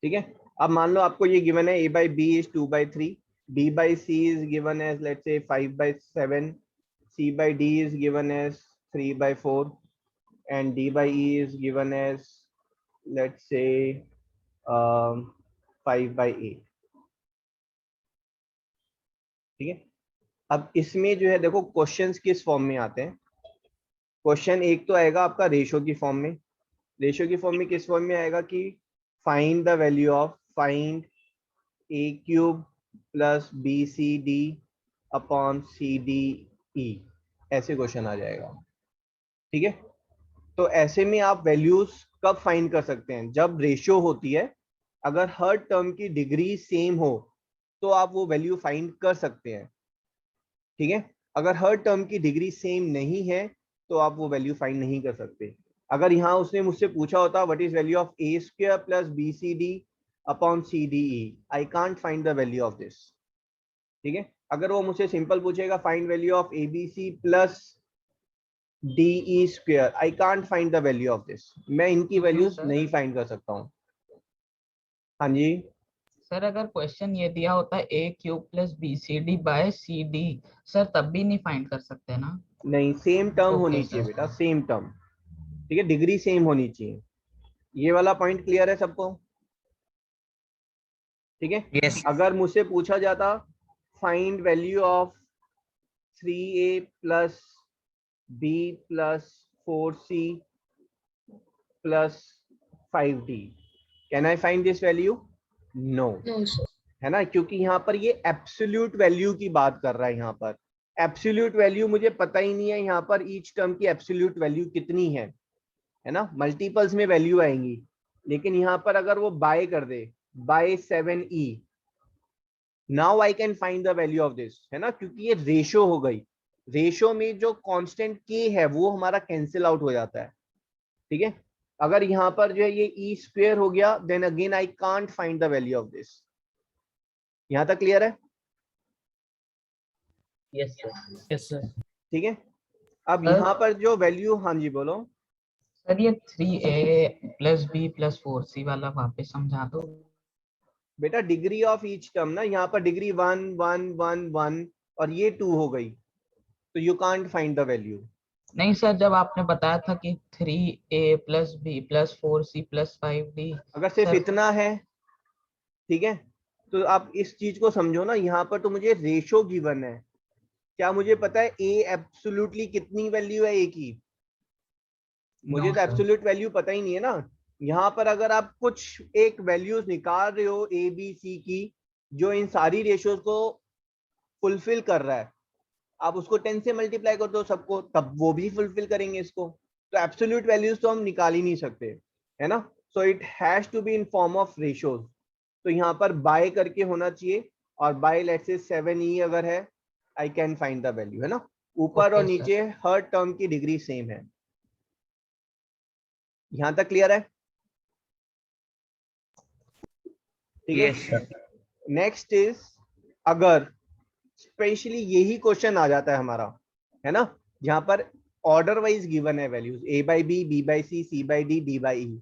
ठीक है, अब मान लो आपको ये गिवन है a by b is 2/3, b by c is given as let's say 5/7, c by d is given as 3/4 and d by e is given as let's say 5/8। ठीक है, अब इसमें जो है देखो क्वेश्चंस किस फॉर्म में आते हैं। क्वेश्चन एक तो आएगा आपका रेशो की फॉर्म में। रेशो की फॉर्म में किस फॉर्म में आएगा कि find the value of find A cube plus B C D upon C D E, ऐसे क्वेश्चन आ जाएगा। ठीक है, तो ऐसे में आप वैल्यूज कब फाइंड कर सकते हैं, जब रेशियो होती है, अगर हर टर्म की डिग्री सेम हो तो आप वो वैल्यू फाइंड कर सकते हैं। ठीक है, अगर हर टर्म की डिग्री सेम नहीं है तो आप वो वैल्यू फाइंड नहीं कर सकते। अगर यहाँ उसने मुझसे पूछा होता what is value of A square plus B C D upon C D E, I can't find the value of this. ठीक है, अगर वो मुझसे सिंपल पूछेगा find value of A B C plus D E square, I can't find the value of this, मैं इनकी values नहीं find कर सकता हूँ। हाँ जी सर, अगर क्वेश्चन ये दिया होता है A cube plus B C D by C D, sir तब भी नहीं फाइंड कर सकते ना? नहीं, सेम टर्म ओके होनी चाहिए सर। बेटा, सेम टर्म। ठीक है, डिग्री सेम होनी चाहिए। ये वाला पॉइंट क्लियर है सबको? ठीक है, यस। अगर मुझसे पूछा जाता find value of 3a plus B plus 4c plus 5d, can I find this value? No, है ना, क्योंकि यहाँ पर ये एब्सोल्यूट वैल्यू की बात कर रहा है। यहाँ पर एब्सोल्यूट वैल्यू मुझे पता ही नहीं है यहाँ पर ईच टर्म की एब्सोल्यूट वैल्यू कितनी है ना, मल्टीपल्स में वैल्यू आएंगी। लेकिन यहाँ पर अगर वो बाय कर दे by 7e, now I can find the value of this, है ना, क्योंकि ये रेशो हो गई। रेशो में जो कांस्टेंट k है वो हमारा कैंसिल आउट हो जाता है। ठीक है, अगर यहाँ पर जो है ये e स्क्वायर हो गया, then again I can't find the value of this. यहाँ तक क्लियर है? Yes sir. Yes sir. ठीक है, अब यहाँ पर जो वैल्यू, हाँ जी बोलो। सर ये 3a plus B plus 4c वाला वापस समझा दो। बेटा डिग्री ऑफ ईच टर्म ना, यहाँ पर डिग्री 1 1 1 1 और ये 2 हो गई, तो you can't find the value. नहीं सर, जब आपने बताया था कि 3a plus B plus 4c plus 5d, अगर सिर्फ इतना है, ठीक है, तो आप इस चीज को समझो ना, यहाँ पर तो मुझे रेशो गिवन है। क्या मुझे पता है ए एब्सोल्युटली कितनी वैल्यू है ए की? मुझे तो एब्सोल्यूट वैल्यू पता ही नहीं है ना। यहाँ पर अगर आप कुछ एक वैल्यूज निकाल रहे हो ए बी सी की, जो इन सारी रेशियोज को फुलफिल कर रहा है, आप उसको 10 से मल्टीप्लाई कर दो सबको, तब वो भी फुलफिल करेंगे इसको। तो एब्सोल्यूट वैल्यूज तो हम निकाल ही नहीं सकते, है ना। So it has to be in form of ratios. तो यहाँ पर बाय करके होना चाहिए, और बाय लेट्स से 7e अगर है, I can find the value, है ना। ऊपर और नीचे हर टर्म की डिग्री सेम है। यहाँ तक क्लियर है? ठीक है, नेक्स्ट इज, अगर स्पेशली यही क्वेश्चन आ जाता है हमारा, है ना, जहां पर ऑर्डर वाइज गिवन है values a by B, b by C, c by D, d by e,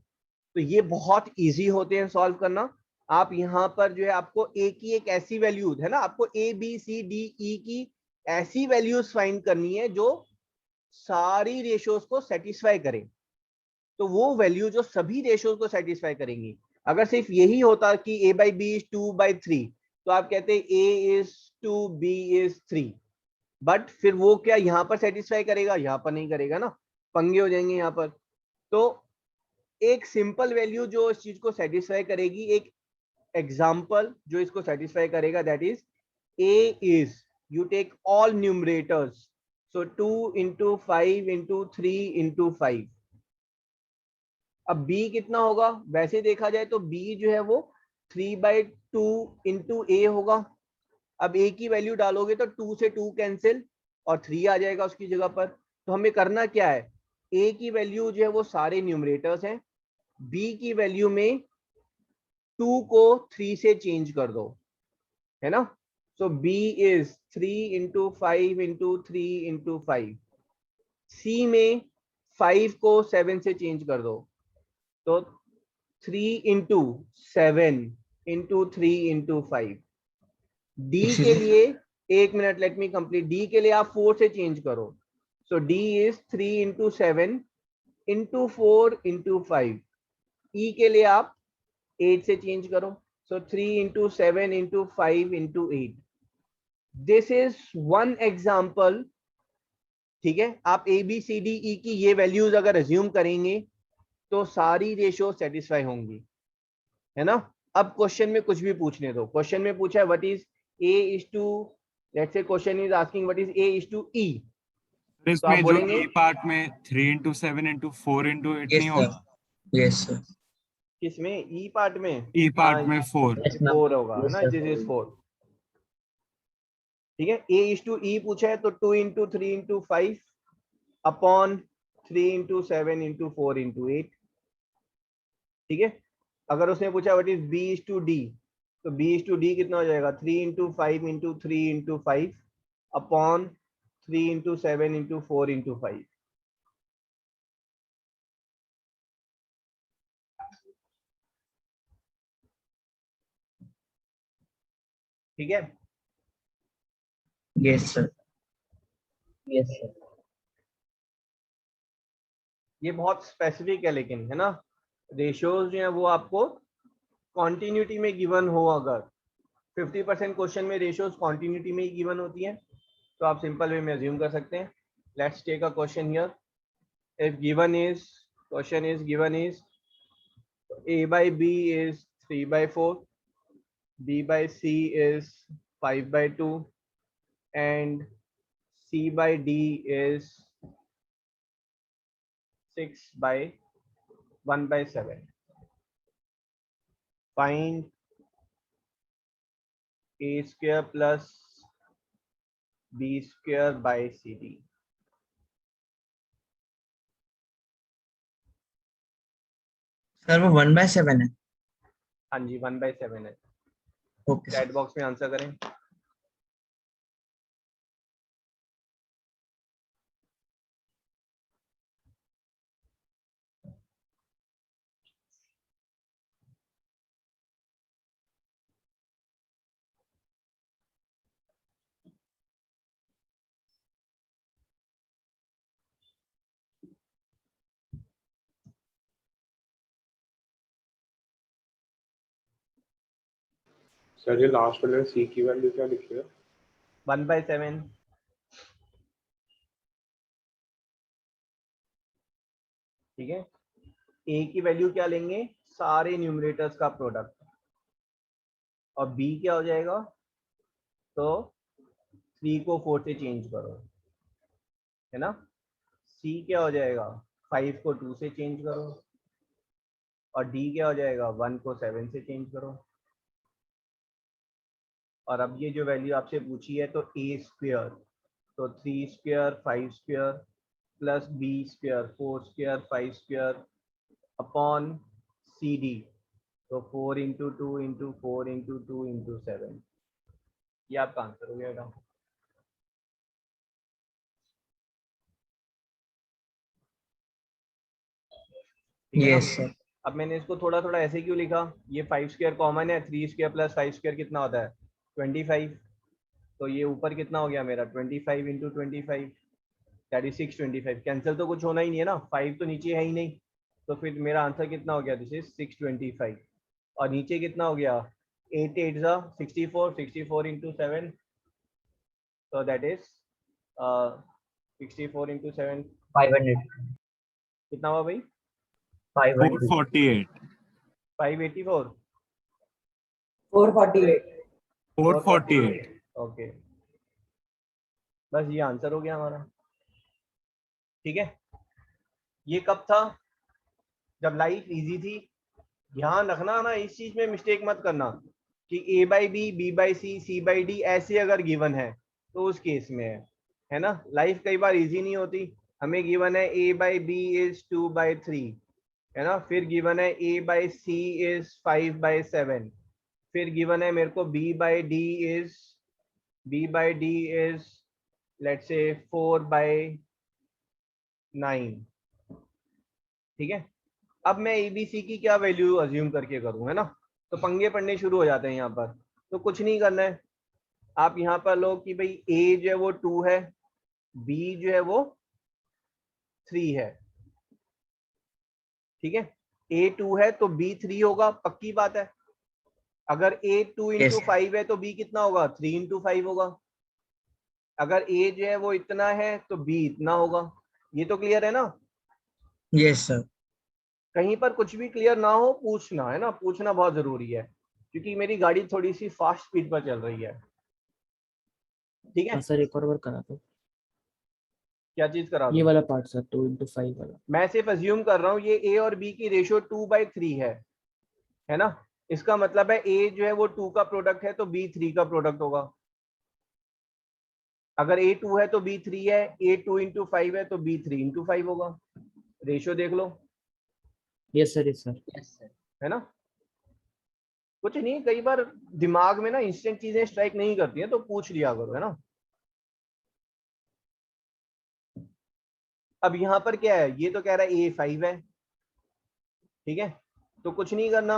तो ये बहुत इजी होते हैं सॉल्व करना। आप यहाँ पर जो है आपको a की एक ऐसी वैल्यूज, है ना, आपको a b c d e की ऐसी वैल्यूज फाइंड करनी है जो सारी रेशियोज को सेटिस्फाई करें। तो वो वैल्यू जो सभी रेशियोज को सेटिस्फाई करेंगी। अगर सिर्फ यही होता कि a बाई बी इज 2/3, तो आप कहते a is 2 b is 3, but फिर वो क्या यहाँ पर सेटिस्फाई करेगा? यहाँ पर नहीं करेगा ना, पंगे हो जाएंगे यहाँ पर। तो एक सिंपल वैल्यू जो इस चीज को सेटिस्फाई करेगी, एक एग्जाम्पल जो इसको सेटिस्फाई करेगा, that is a is, you take all numerators, so 2 into 5 into 3 into 5। अब b कितना होगा? वैसे देखा जाए तो b जो है वो 3/2 into a होगा। अब a की वैल्यू डालोगे तो 2 से 2 कैंसिल और 3 आ जाएगा उसकी जगह पर। तो हमें करना क्या है, a की वैल्यू जो है वो सारे न्यूमरेटर्स हैं, b की वैल्यू में 2 को 3 से चेंज कर दो, है ना। सो b is 3 into 5 into 3 into 5, c में 5 को 7 से चेंज कर दो, तो 3/7/3/5. D के लिए 1 minute, let me complete. D के लिए आप 4 से चेंज करो. सो D इज 3/7/4/5. E के लिए आप 8 से चेंज करो. सो 3/7/5/8. This is one example. ठीक है, आप ए बी सी डी ई की ये वैल्यूज अगर अज्यूम करेंगे तो सारी रेशियो सेटिस्फाई होंगी, है ना. अब क्वेश्चन में कुछ भी पूछने दो. क्वेश्चन में पूछा है what is A is to, let's say question is asking what is A is to E. तो आप इसमें जो बोलेंगे ई पार्ट में 3/7/4/8 Yes, नहीं sir. होगा. Yes, sir. किसमें, ई पार्ट में. ई हाँ, पार्ट में 4. Yes, ma'am. 4 होगा, है Yes, ना. sir. This is 4. ठीक है, ए इज टू ई पूछा है तो 2/3/5 अपॉन 3/7/4/8. ठीक है, अगर उसने पूछा what is B is to D, तो बी इज टू डी कितना हो जाएगा, 3/5/3/5 अपॉन 3/7/4/5. ठीक है. Yes, sir. Yes, sir. ये बहुत स्पेसिफिक है लेकिन, है ना. रेशियोज जो है वो आपको कॉन्टिन्यूटी में गिवन हो, अगर 50% क्वेश्चन में रेशियोज कॉन्टिन्यूटी में ही गिवन होती है तो आप सिंपल वे में अज्यूम कर सकते हैं. Let's take a question here. If given is, question is given is a by b is 3/4, b by c is 5/2 and c by d is 6/1/7. Find a square plus b square by cd. Sir, वो 1/7 है. हाँ जी, 1/7 है. Okay, sir. Chat box में answer करें. Sir ये last वाले सी की value क्या लिखी है? 1/7. ठीक है, ए की वैल्यू क्या लेंगे, सारे न्यूमरेटर्स का प्रोडक्ट, और बी क्या हो जाएगा, तो 3 को 4 से चेंज करो, है ना. सी क्या हो जाएगा, 5 को 2 से चेंज करो, और डी क्या हो जाएगा, 1 को 7 से चेंज करो. और अब ये जो वैल्यू आपसे पूछी है तो ए स्क्वेयर, तो 3 square 5 square plus B square 4 square 5 square upon C D, तो 4/2/4/2/7. ये आपका आंसर हो गया. ठीक है ना. Yes, sir. अब मैंने इसको थोड़ा थोड़ा ऐसे क्यों लिखा, ये 5 स्क्वायर कॉमन है, 3 स्क्वायर प्लस 5 स्क्वायर कितना होता है, 25. तो ये ऊपर कितना हो गया मेरा, 25/25, दैट इज 625. कैंसिल तो कुछ होना ही नहीं है ना, 5 तो नीचे है ही नहीं, तो फिर मेरा आंसर कितना हो गया, दिस इज 625. और नीचे कितना हो गया, 8 8 64, 64/7, तो दैट इज 64/7 500. कितना हुआ भाई, 500. 448. 584. 448. 448. ओके, बस ये आंसर हो गया हमारा. ठीक है, ये कब था, जब लाइफ इजी थी. ध्यान रखना ना, इस चीज में मिस्टेक मत करना कि a by B, B by C, C by D ऐसे अगर गिवन है तो उस केस में है ना. लाइफ कई बार इजी नहीं होती. हमें गिवन है a बाई बी इज 2/3, है ना. फिर गिवन है a बाई सी इज 5/7. फिर गिवन है मेरे को b by D is let's say 4/9. ठीक है, अब मैं एबीसी की क्या वैल्यू अज्यूम करके करूं, है ना, तो पंगे पड़ने शुरू हो जाते हैं यहाँ पर। तो कुछ नहीं करना है, आप यहाँ पर लो कि भाई ए जो है वो 2 है, बी जो है वो 3 है, ठीक है। ए 2 है तो बी 3 होगा, पक्की बात है। अगर ए 2 इंटू 5 है तो बी कितना होगा, 3 इंटू 5 होगा। अगर ए जो है वो इतना है तो बी इतना होगा। ये तो क्लियर है ना? Yes sir. कहीं पर कुछ भी क्लियर ना हो पूछना, है ना, पूछना बहुत जरूरी है, क्योंकि मेरी गाड़ी थोड़ी सी फास्ट स्पीड पर चल रही है, ठीक है। हाँ सर, एक और बार करा दो क्या चीज करा ये दूं? वाला पार्ट सर, 2 into 5 वाला। मैं सिर्फ अज्यूम कर रहा हूँ ये ए और बी की रेशियो 2/3 है ना। इसका मतलब है ए जो है वो 2 का प्रोडक्ट है तो बी 3 का प्रोडक्ट होगा। अगर ए 2 है तो बी 3 है, ए 2 इंटू 5 है तो बी 3 इंटू 5 होगा। रेशियो देख लो, यस सर, यस सर। है ना। कुछ नहीं, कई बार दिमाग में ना इंस्टेंट चीजें स्ट्राइक नहीं करती हैं तो पूछ लिया करो, है ना। अब यहाँ पर क्या है, ये तो कह रहा है ए 5 है, ठीक है। तो कुछ नहीं करना,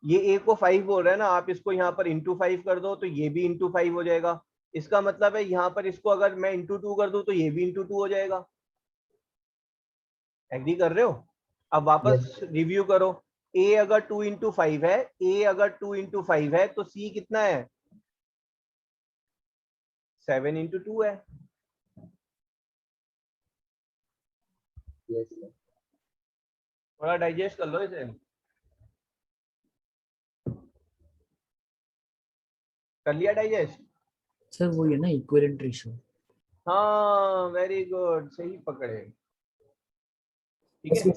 ये ए को 5 बोल रहा है ना, आप इसको यहाँ पर इंटू 5 कर दो तो ये भी इंटू 5 हो जाएगा। इसका मतलब है यहाँ पर इसको अगर मैं इंटू 2 कर दूं तो ये भी इंटू 2 हो जाएगा। एग्री कर रहे हो? अब वापस रिव्यू करो, ए अगर 2 इंटू 5 है, ए अगर 2 इंटू 5 है तो सी कितना है, 7 इंटू 2 है। थोड़ा डाइजेस्ट कर लो इसे। कर लिया डाइजेस्ट? सर वो ये ना इक्विवेलेंट रेशियो। हाँ वेरी गुड, सही पकड़े, ठीक है।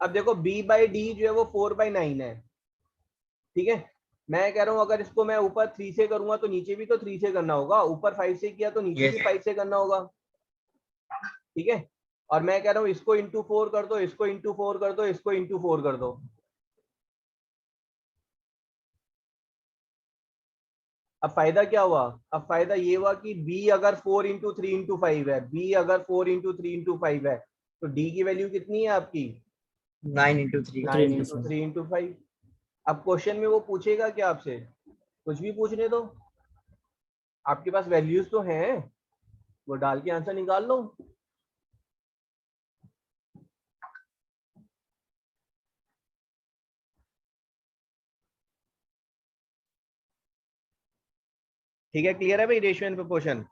अब देखो b/d जो है वो 4/9 है, ठीक है। मैं कह रहा हूँ अगर इसको मैं ऊपर 3 से करूंगा तो नीचे भी तो 3 से करना होगा, ऊपर 5 से किया तो नीचे भी 5 से करना होगा, ठीक है। और मैं कह रहा हूँ इसको इंटू 4 कर दो, इसको इंटू 4 कर दो, इसको इंटू 4 कर दो। अब फायदा क्या हुआ, अब फायदा ये हुआ कि b अगर 4 इंटू 3 इंटू 5 है, b अगर 4 इंटू 3 इंटू 5 है तो d की वैल्यू कितनी है आपकी, 9 into 3। 9 into 3 into 5। अब क्वेश्चन में वो पूछेगा क्या आपसे, कुछ भी पूछने दो, आपके पास वैल्यूज तो हैं, वो डाल के आंसर निकाल लो। ठीक है, क्लियर है भाई, ratio and proportion?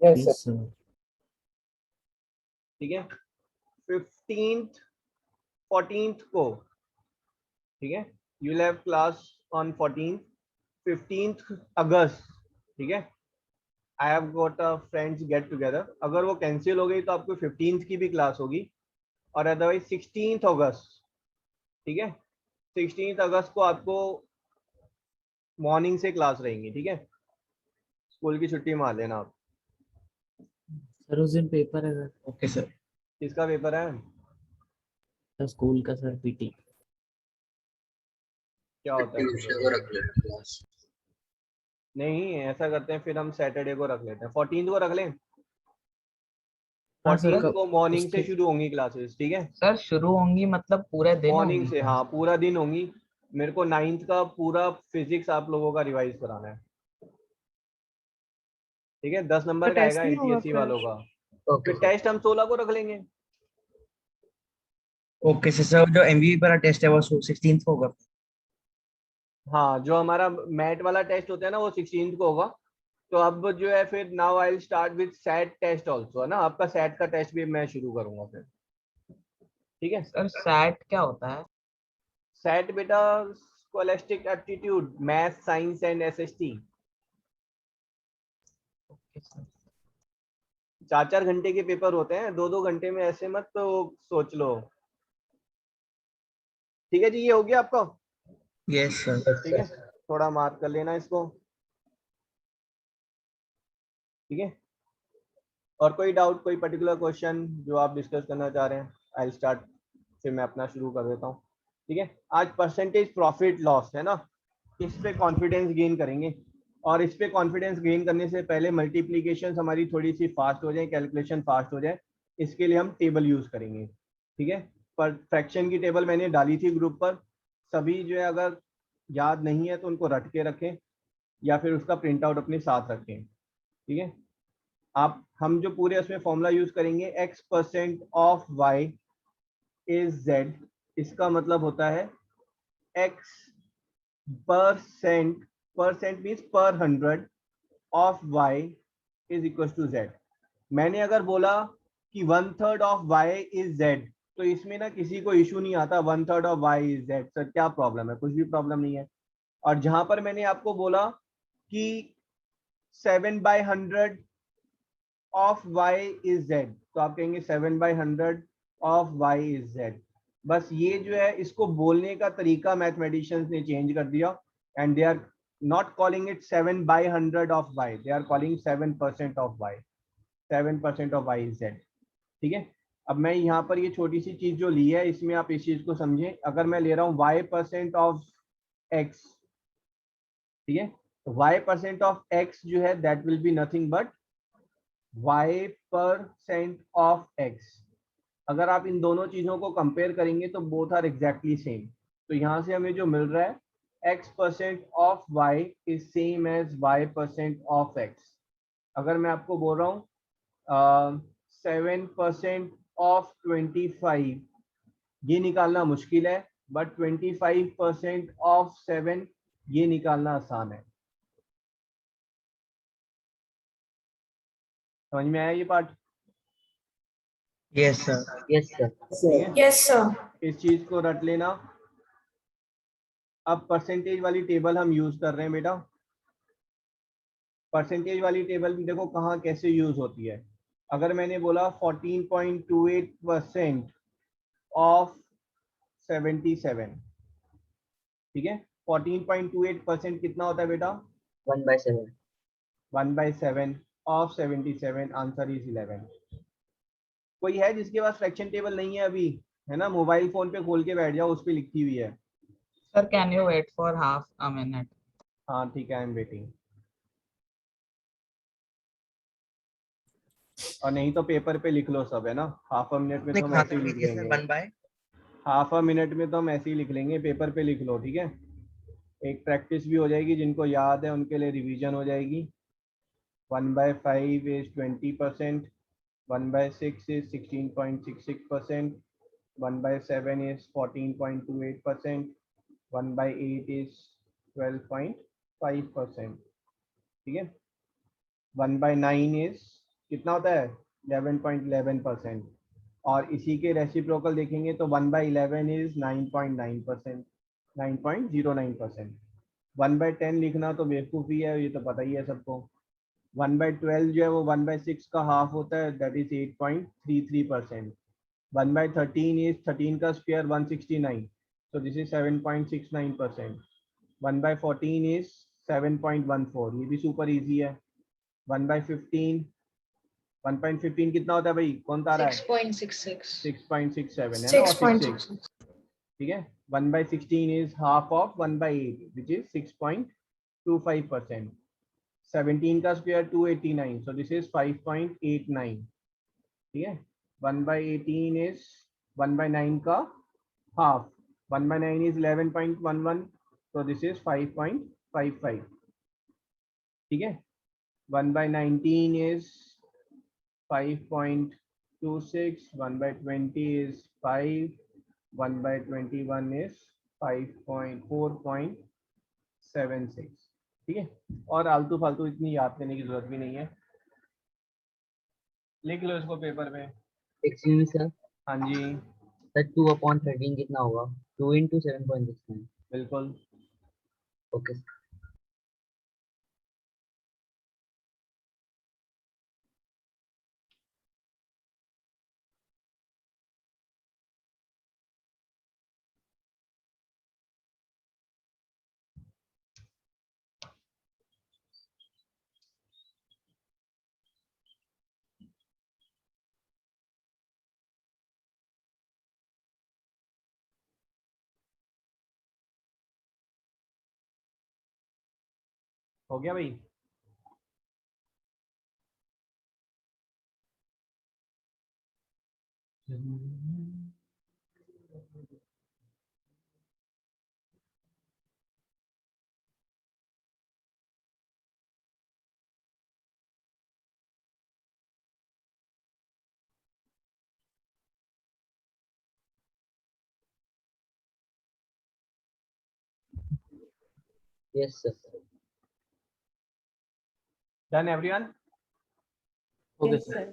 Yes sir. ठीक है। 15th 14th को, ठीक है, you will have class on 14th 15th अगस्त, ठीक है। I have got a friends get together, अगर वो कैंसिल हो गई तो आपको 15th की भी क्लास होगी, और अदरवाइज 16th अगस्त, ठीक है। 16th अगस्त को आपको मॉर्निंग से क्लास रहेंगी, ठीक है। स्कूल की छुट्टी मार लेना आप। सर उस दिन पेपर है सर। Okay sir. किसका पेपर है? सर स्कूल का सर, पीटी। क्या होता है? नहीं ऐसा करते हैं, फिर हम सैटरडे को रख लेते हैं, 14th को रख लें। हाँ सर, 14th को मॉर्निंग से उसके शुरू होंगी क्लासेस, ठीक है। सर शुरू होंगी मतलब पूरे दिन मॉर्निंग होंगी से, क्या? हाँ पूरा दिन होंगी। मेरे को 9th का पूरा फिजिक्स आप लोगों का रिवाइज कराना है, ठीक है। 10 नंबर का आएगा एनटीएससी वालों का। ओके फिर टेस्ट हम 16 को रख लेंगे। ओके सर, जो एमवीपी वाला टेस्ट है वो 16th को होगा। हाँ जो हमारा मैट वाला टेस्ट होता है ना वो 16th को होगा। तो अब जो है फिर now I will start with SAT test also, है ना, आपका सैट का टेस्ट भी मैं शुरू करूंगा फिर, ठीक है। सर सैट क्या होता है? सैट बेटा scholastic aptitude, math science and SST. Okay sir. 4-4 घंटे के पेपर होते हैं, 2-2 घंटे में ऐसे मत तो सोच लो, ठीक है जी। ये हो गया आपका? Yes sir. ठीक है, थोड़ा मार्क कर लेना इसको, ठीक है। और कोई डाउट, कोई पर्टिकुलर क्वेश्चन जो आप डिस्कस करना चाह रहे हैं? आई स्टार्ट, फिर मैं अपना शुरू कर देता हूँ, ठीक है। आज परसेंटेज प्रॉफिट लॉस है ना, इस पे कॉन्फिडेंस गेन करेंगे, और इस पे कॉन्फिडेंस गेन करने से पहले मल्टीप्लीकेशन हमारी थोड़ी सी फास्ट हो जाए, कैलकुलेशन फास्ट हो जाए, इसके लिए हम टेबल यूज करेंगे, ठीक है। पर फ्रैक्शन की टेबल मैंने डाली थी ग्रुप पर, सभी जो है अगर याद नहीं है तो उनको रट के रखें या फिर उसका प्रिंट आउट अपने साथ रखें, ठीक है। आप हम जो पूरे उसमें फॉर्मूला यूज करेंगे, x% of y is z, इसका मतलब होता है x परसेंट मीन्स पर 100 of y is equal to z। मैंने अगर बोला कि 1/3 ऑफ y इज z, तो इसमें ना किसी को इशू नहीं आता 1/3 of y is z, sir क्या प्रॉब्लम है, कुछ भी प्रॉब्लम नहीं है। और जहां पर मैंने आपको बोला कि 7/100 ऑफ y इज z, तो आप कहेंगे 7/100 ऑफ y इज z। बस ये जो है इसको बोलने का तरीका मैथमेटिशियंस ने चेंज कर दिया, and they are not calling it 7/100 of y, they are calling 7% of y, 7% of y is z, ठीक है। अब मैं यहाँ पर ये छोटी सी चीज जो ली है इसमें आप इस चीज को समझें। अगर मैं ले रहा हूँ y% ऑफ x, ठीक है, तो y% ऑफ x जो है that will be nothing but y% of x। अगर आप इन दोनों चीजों को कंपेयर करेंगे तो बोथ आर एग्जैक्टली सेम। तो यहाँ से हमें जो मिल रहा है x% of y is same as y% of x। अगर मैं आपको बोल रहा हूँ 7% ऑफ 25, ये निकालना मुश्किल है, बट 25% ऑफ 7 ये निकालना आसान है। समझ में आया ये part? Yes, sir. Yes, sir. ठीक है, Yes, sir. इस चीज को रट लेना। अब परसेंटेज वाली टेबल हम यूज कर रहे हैं बेटा। परसेंटेज वाली टेबल भी देखो कहाँ कैसे यूज होती है। अगर मैंने बोला 14.28% ऑफ 77, ठीक है, 14.28% कितना होता है बेटा? 1/7. 1/7 ऑफ 77, आंसर इज 11। कोई है जिसके पास फ्रैक्शन टेबल नहीं है अभी? है ना, मोबाइल फोन पे खोल के बैठ जाओ, उस पे लिखी हुई है। Sir, can you wait for half a minute? हाँ ठीक है, आई एम वेटिंग। और नहीं तो पेपर पे लिख लो सब, है ना, हाफ अ मिनट में तो हम ऐसे ही लिख लेंगे। 1 by हाफ अ मिनट में तो हम ऐसे ही लिख लेंगे, पेपर पे लिख लो, ठीक है। एक प्रैक्टिस भी हो जाएगी, जिनको याद है उनके लिए रिवीजन हो जाएगी। 1/5 इज 20%, 1/6 इज 16.66%, 1/7 इज 14.28%, 1/8 इज 12.5%, ठीक है। 1/9 इज कितना होता है? 11.11%। और इसी के रेसिप्रोकल देखेंगे तो 1/11 इज 9.9%, 9.09%। 1/10 लिखना तो बेवकूफ़ी है, ये तो पता ही है सबको। 1/12 जो है वो 1/6 का हाफ होता है, दैट इज 8.33%। 1/13 इज 13 का square 169, so this is 7.69%। 1/14 is 7.14, ये भी सुपर इजी है। 1/15, 1.15 कितना होता है भाई, कौन सा आ रहा है? 6.66. 6.67 है ना, और 66, 6.66. ठीक है। 1/16 is half of 1/8 which is 6.25%। 17 का स्क्वायर 289, so this is 5.89, ठीक है। 1/18 is 1/9 का half, 1/9 is 11.11, so this is 5.55, ठीक है। 1/19 is 5.26, 1/20 is 5, 1/21 is 4.76, ठीक है। और आलतू फालतू इतनी याद करने की जरूरत भी नहीं है, लिख लो इसको पेपर में। Excuse me, sir. हाँ जी, Sir, 2/13 कितना होगा? 2 into 7.69. बिल्कुल। Okay. sir. हो गया भाई? Yes, sir. Done everyone? Okay, sir.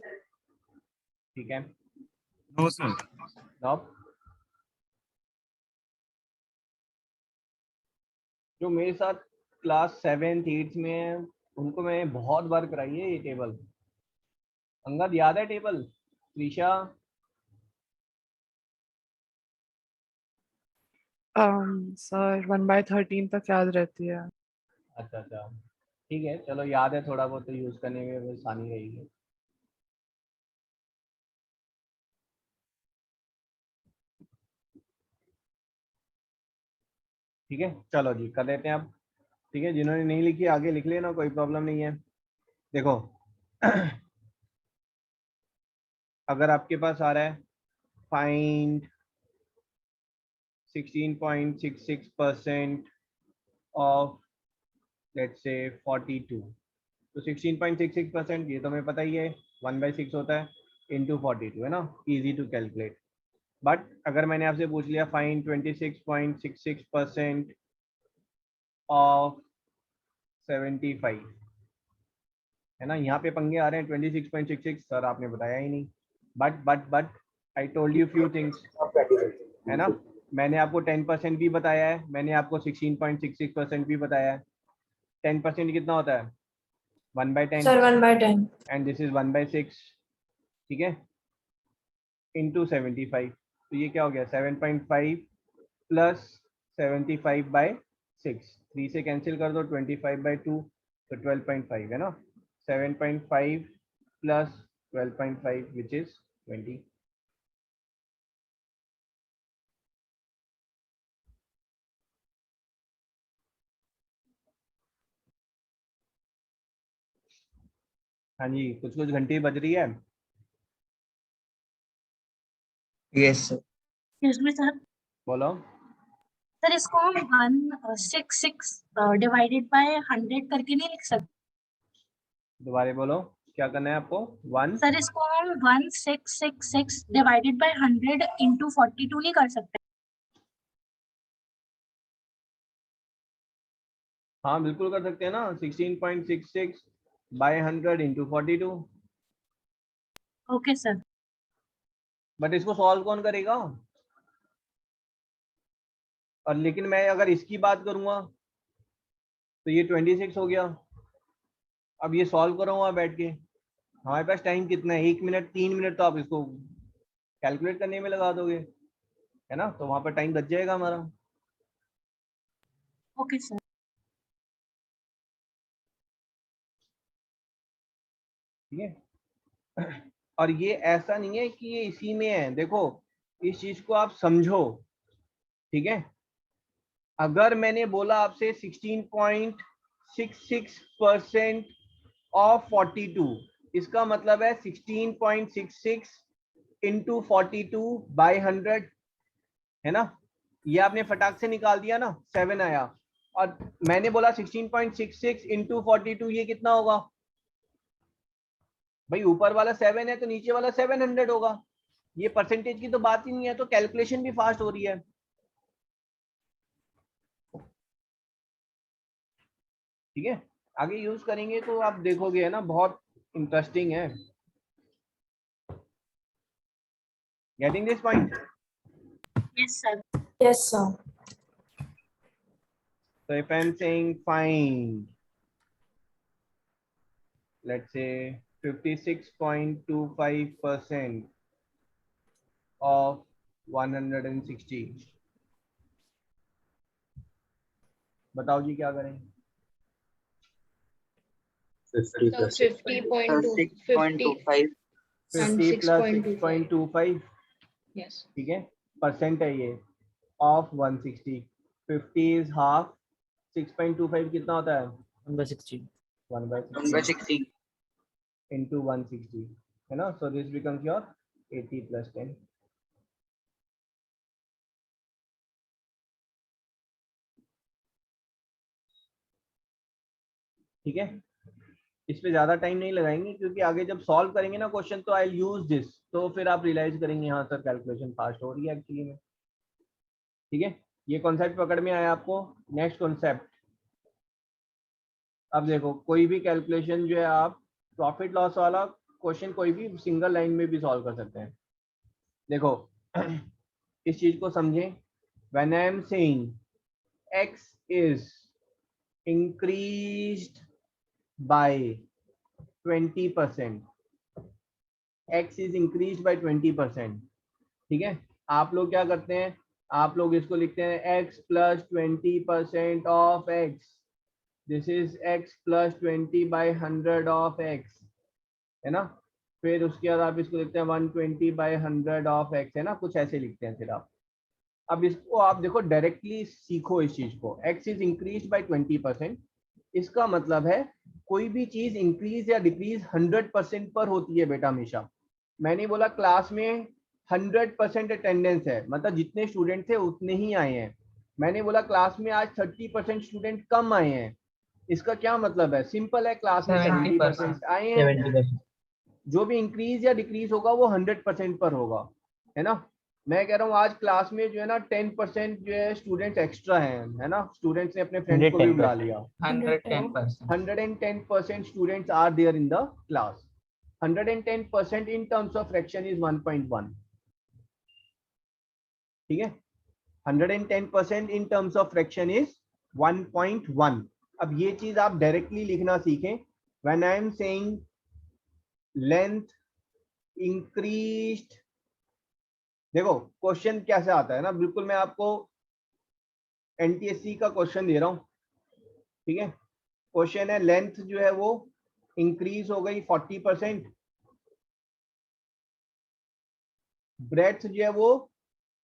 ठीक है, No, sir. नाउ जो मेरे साथ क्लास 7th 8th में है उनको मैं बहुत बार कराई है ये टेबल। अंगद याद है टेबल? त्रिशा? सर 1/13 तक याद रहती है। अच्छा अच्छा, ठीक है, चलो याद है थोड़ा बहुत तो यूज करने में आसानी रहेगी। ठीक है, चलो जी कर लेते हैं अब। ठीक है, जिन्होंने नहीं लिखी आगे लिख लेना, कोई प्रॉब्लम नहीं है। देखो अगर आपके पास आ रहा है फाइंड 16.66% ऑफ लेट्स से 42, तो 16.66% ये तो हमें पता ही है 1/6 होता है इंटू 42, है ना, इजी टू कैलकुलेट। बट अगर मैंने आपसे पूछ लिया फाइंड 26.66% ऑफ 75, है ना, यहाँ पे पंगे आ रहे हैं 26.66, सर आपने बताया ही नहीं। But I told you few things, है ना, मैंने आपको 10% भी बताया है, मैंने आपको 16.66% भी बताया है। 10% कितना होता है? 1/10 सर 1/10 एंड दिस इज 1/6, ठीक है, इंटू 75, तो ये क्या हो गया 7.5 प्लस 75/6, 3 से कैंसिल कर दो, 25/2 तो 12.5, है ना, 7.5 प्लस 12.5 विच इज 20। हाँ जी, कुछ कुछ घंटी बज रही है। Yes, sir. Excuse me, sir. बोलो। सर इसको हम 166 डिवाइडेड बाय 100 करके नहीं लिख सकते? दोबारा बोलो, क्या करना है आपको? 1, सर इसको हम 1666 डिवाइडेड बाय 100 इंटू 42 नहीं कर सकते? हाँ बिल्कुल कर सकते हैं ना, 16.66 by 100 into 42। Okay sir. But इसको सॉल्व कौन करेगा? और लेकिन मैं अगर इसकी बात करूंगा तो ये 26 हो गया। अब ये सॉल्व करूंगा बैठ के, हमारे पास टाइम कितना है? 1 मिनट, 3 मिनट तो आप इसको कैलकुलेट करने में लगा दोगे, है ना, तो वहां पर टाइम बच जाएगा हमारा। Okay sir. ठीक है, और ये ऐसा नहीं है कि ये इसी में है, देखो इस चीज को आप समझो। ठीक है, अगर मैंने बोला आपसे 16.66% ऑफ 42, इसका मतलब है 16.66 इंटू 42/100, है ना, ये आपने फटाक से निकाल दिया ना, 7 आया। और मैंने बोला 16.66 इंटू 42, ये कितना होगा भाई? ऊपर वाला 7 है तो नीचे वाला 700 होगा। ये परसेंटेज की तो बात ही नहीं है, तो कैलकुलेशन भी फास्ट हो रही है। ठीक है, आगे यूज करेंगे तो आप देखोगे, है ना, बहुत इंटरेस्टिंग है। Getting this point? Yes sir. yes sir So if I'm saying find, let's say 56.25% of 160, बताओ जी क्या करें? 50 so plus 50.25 and 50 plus 6.25 6.25, yes ठीक है, परसेंट है ये ऑफ 160। 50 इज हाफ, 6.25 कितना होता है? 1/60. 1/60 1/16. into 160, है ना, so this becomes your 80 + 10, ठीक है। इस पे ज्यादा टाइम नहीं लगाएंगे क्योंकि आगे जब सॉल्व करेंगे ना क्वेश्चन तो आई यूज दिस, तो फिर आप रियलाइज करेंगे हाँ सर कैलकुलेशन फास्ट हो रही है एक्चुअली में, ठीक है। ये कॉन्सेप्ट पकड़ में आया आपको। नेक्स्ट कॉन्सेप्ट, अब देखो कोई भी कैलकुलेशन जो है आप प्रॉफिट लॉस वाला क्वेश्चन कोई भी सिंगल लाइन में भी सॉल्व कर सकते हैं। देखो इस चीज को समझें, when I am saying x is increased by 20%, x is increased by 20%, ठीक है। आप लोग क्या करते हैं, आप लोग इसको लिखते हैं x plus 20% of x, this is x plus 20 by 100 of x, है ना। फिर उसके बाद आप इसको लिखते हैं 120 by 100 of x, है ना, कुछ ऐसे लिखते हैं फिर आप। अब इसको आप देखो डायरेक्टली सीखो इस चीज को, x इज इंक्रीज बाय 20%, इसका मतलब है कोई भी चीज इंक्रीज या डिक्रीज 100% पर होती है बेटा हमेशा। मैंने बोला क्लास में 100% अटेंडेंस है, मतलब जितने स्टूडेंट थे उतने ही आए हैं। मैंने बोला क्लास में आज 30% स्टूडेंट कम आए हैं, इसका क्या मतलब है, सिंपल है, क्लास में 70% आए हैं, 70%। जो भी इंक्रीज या डिक्रीज होगा वो 100% पर होगा, है ना। मैं कह रहा हूँ आज क्लास में जो है ना 10% जो है स्टूडेंट्स एक्स्ट्रा हैं, है ना, स्टूडेंट्स ने अपने फ्रेंड्स को भी बुला लिया। 110%. 110% students are there in the class. 110% in terms of fraction is 1.1, ठीक है। 110% in terms of fraction is 1.1। अब ये चीज आप डायरेक्टली लिखना सीखें, when I am saying length increased, देखो क्वेश्चन कैसे आता है ना, बिल्कुल मैं आपको NTSC का क्वेश्चन दे रहा हूँ, ठीक है। क्वेश्चन है लेंथ जो है वो इंक्रीज हो गई 40%, ब्रेड्थ जो है वो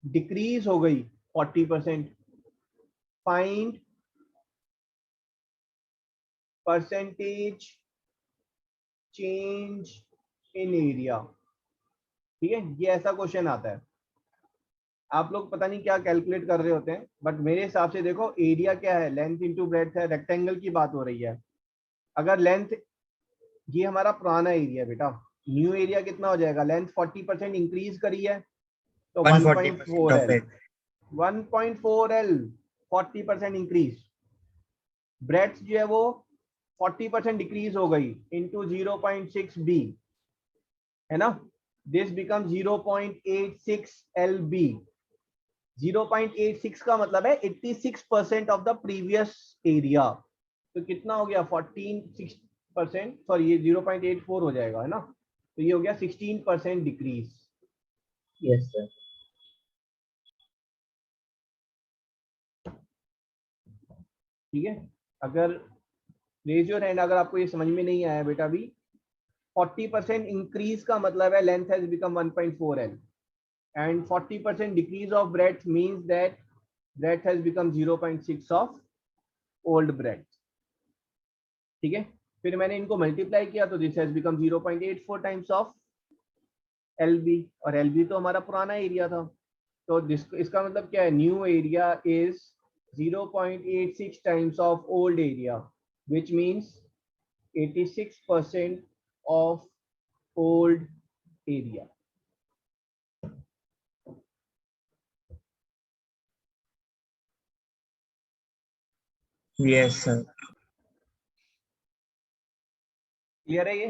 डिक्रीज हो गई 40%, फाइंड परसेंटेज चेंज इन एरिया, ठीक है। ये ऐसा क्वेश्चन आता है, आप लोग पता नहीं क्या कैलकुलेट कर रहे होते हैं, बट मेरे हिसाब से देखो एरिया क्या है, लेंथ इंटू ब्रेड्थ है, रेक्टेंगल की बात हो रही है। अगर लेंथ, ये हमारा पुराना एरिया बेटा, न्यू एरिया कितना हो जाएगा, लेंथ 40% इंक्रीज करी है तो 1.4 L, 1.4 L 40% इंक्रीज, ब्रेड्थ जो है वो 40% डिक्रीज हो गई इंटू 0.6 B, है ना, दिस बिकम 0.86 LB। 0.86 का मतलब है 86% ऑफ द प्रीवियस एरिया, तो कितना हो गया 14% सॉरी ये 0.84 हो जाएगा, है ना, तो ये हो गया 16% डिक्रीज। Yes sir. ठीक है, अगर रेज योर हैंड अगर आपको ये समझ में नहीं आया बेटा भी, 40% इंक्रीज का मतलब है length has become 1.4 L and 40% decrease of breadth means that breadth has become 0.6 of old breadth, ठीक है। फिर मैंने इनको मल्टीप्लाई किया तो this has become 0.84 times of LB, और LB तो हमारा पुराना एरिया था, तो इसका मतलब क्या है, new area is 0.86 times of old area which means 86% of old area। Yes, sir. Clear है ये,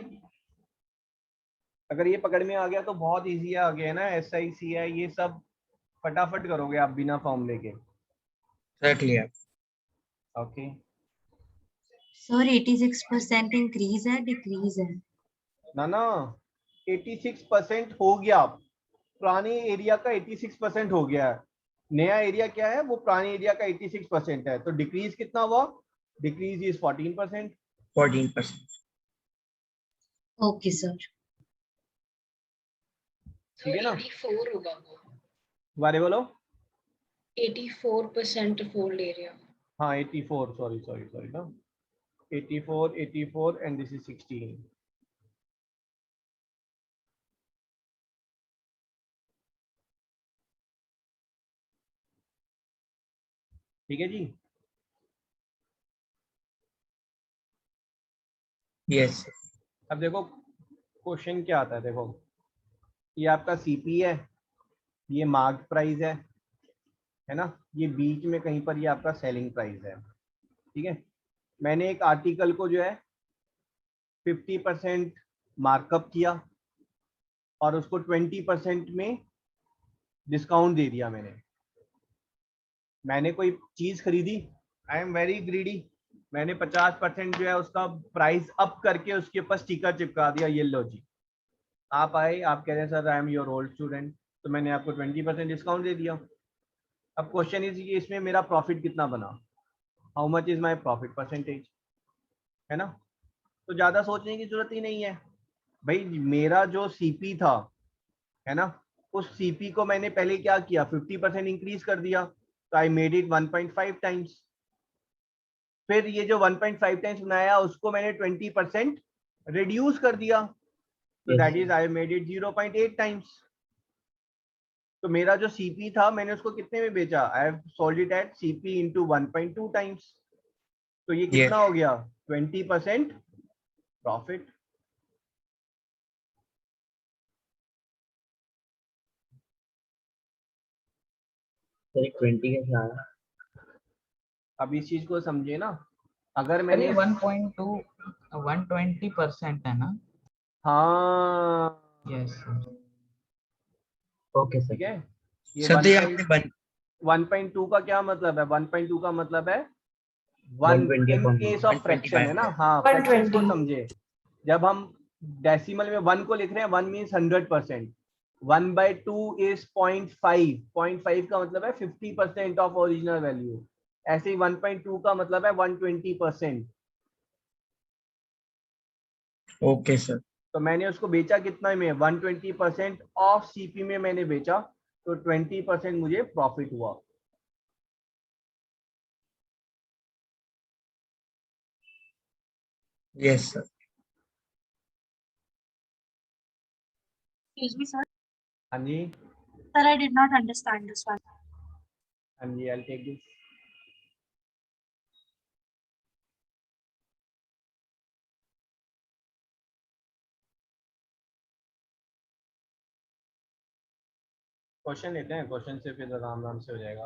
अगर ये पकड़ में आ गया तो बहुत इजी आ गया ना, SI है ये सब फटाफट करोगे आप बिना फॉर्मूले के। Sir, clear. Okay sir 86% increase है डिक्रीज है? ना 86% हो गया, पुराने एरिया का 86% हो गया है, नया एरिया क्या है वो पुराने एरिया का 86% है, तो डिक्रीज कितना हुआ, डिक्रीज इज 14%। 14%. Okay sir. ठीक है ना, 84 होगा वो, बारे बोलो। 84% फोल्ड एरिया। हाँ 84, सॉरी ना, 84 एंड दिस इज 16। ठीक है जी। यस अब देखो क्वेश्चन क्या आता है, देखो ये आपका सीपी है, ये मार्क प्राइस है ना, ये बीच में कहीं पर ये आपका सेलिंग प्राइस है। ठीक है, मैंने एक आर्टिकल को जो है 50% मार्कअप किया और उसको 20% में डिस्काउंट दे दिया। मैंने कोई चीज खरीदी, आई एम वेरी ग्रीडी, मैंने 50% जो है उसका प्राइस अप करके उसके ऊपर स्टिकर चिपका दिया, ये लो जी। आप आए, आप कह रहे हैं sir I am your old student, तो मैंने आपको 20% डिस्काउंट दे दिया। अब क्वेश्चन इज कि इसमें मेरा प्रॉफिट कितना बना, how much is my profit percentage, है ना। तो ज्यादा सोचने की जरूरत ही नहीं है भाई। मेरा जो सीपी था, है ना, उस सीपी को मैंने पहले क्या किया, 50% इंक्रीज कर दिया, तो आई मेड इट 1.5 टाइम्स। फिर ये जो 1.5 टाइम्स बनाया उसको मैंने 20% रिड्यूस कर दिया, तो that is I made it 0.8 times. तो मेरा जो सीपी था मैंने उसको कितने में बेचा, I have sold it at CP into 1.2 times. तो ये कितना हो गया, 20% प्रॉफिट। सर 20 कैसे आया? अब इस चीज को समझे ना, अगर अरे मैंने 1.2 120% है ना। हाँ यस सर। ओके ठीक सर। है, ये सर तो ये आपने 1.2 का क्या मतलब है, 1.2 का मतलब है 120 इन upon केस 1. ऑफ फ्रैक्शन, है ना। हाँ, फ्रैक्शन को समझे, जब हम डेसिमल में 1 को लिख रहे हैं, 1 मीन्स 100%, 1/2 इज 0.5, 0.5 का मतलब है 50% ऑफ ओरिजिनल वैल्यू। ऐसे ही 1.2 का मतलब है 120%। Okay sir. तो मैंने उसको बेचा कितना में, 120% ऑफ सीपी में मैंने बेचा, तो 20% मुझे प्रॉफिट हुआ। Yes sir. Excuse me, sir. हाँ जी, Sir, I did not understand this one. हाँ जी, I'll take this. क्वेश्चन लेते हैं, क्वेश्चन से फिर आराम आराम से हो जाएगा,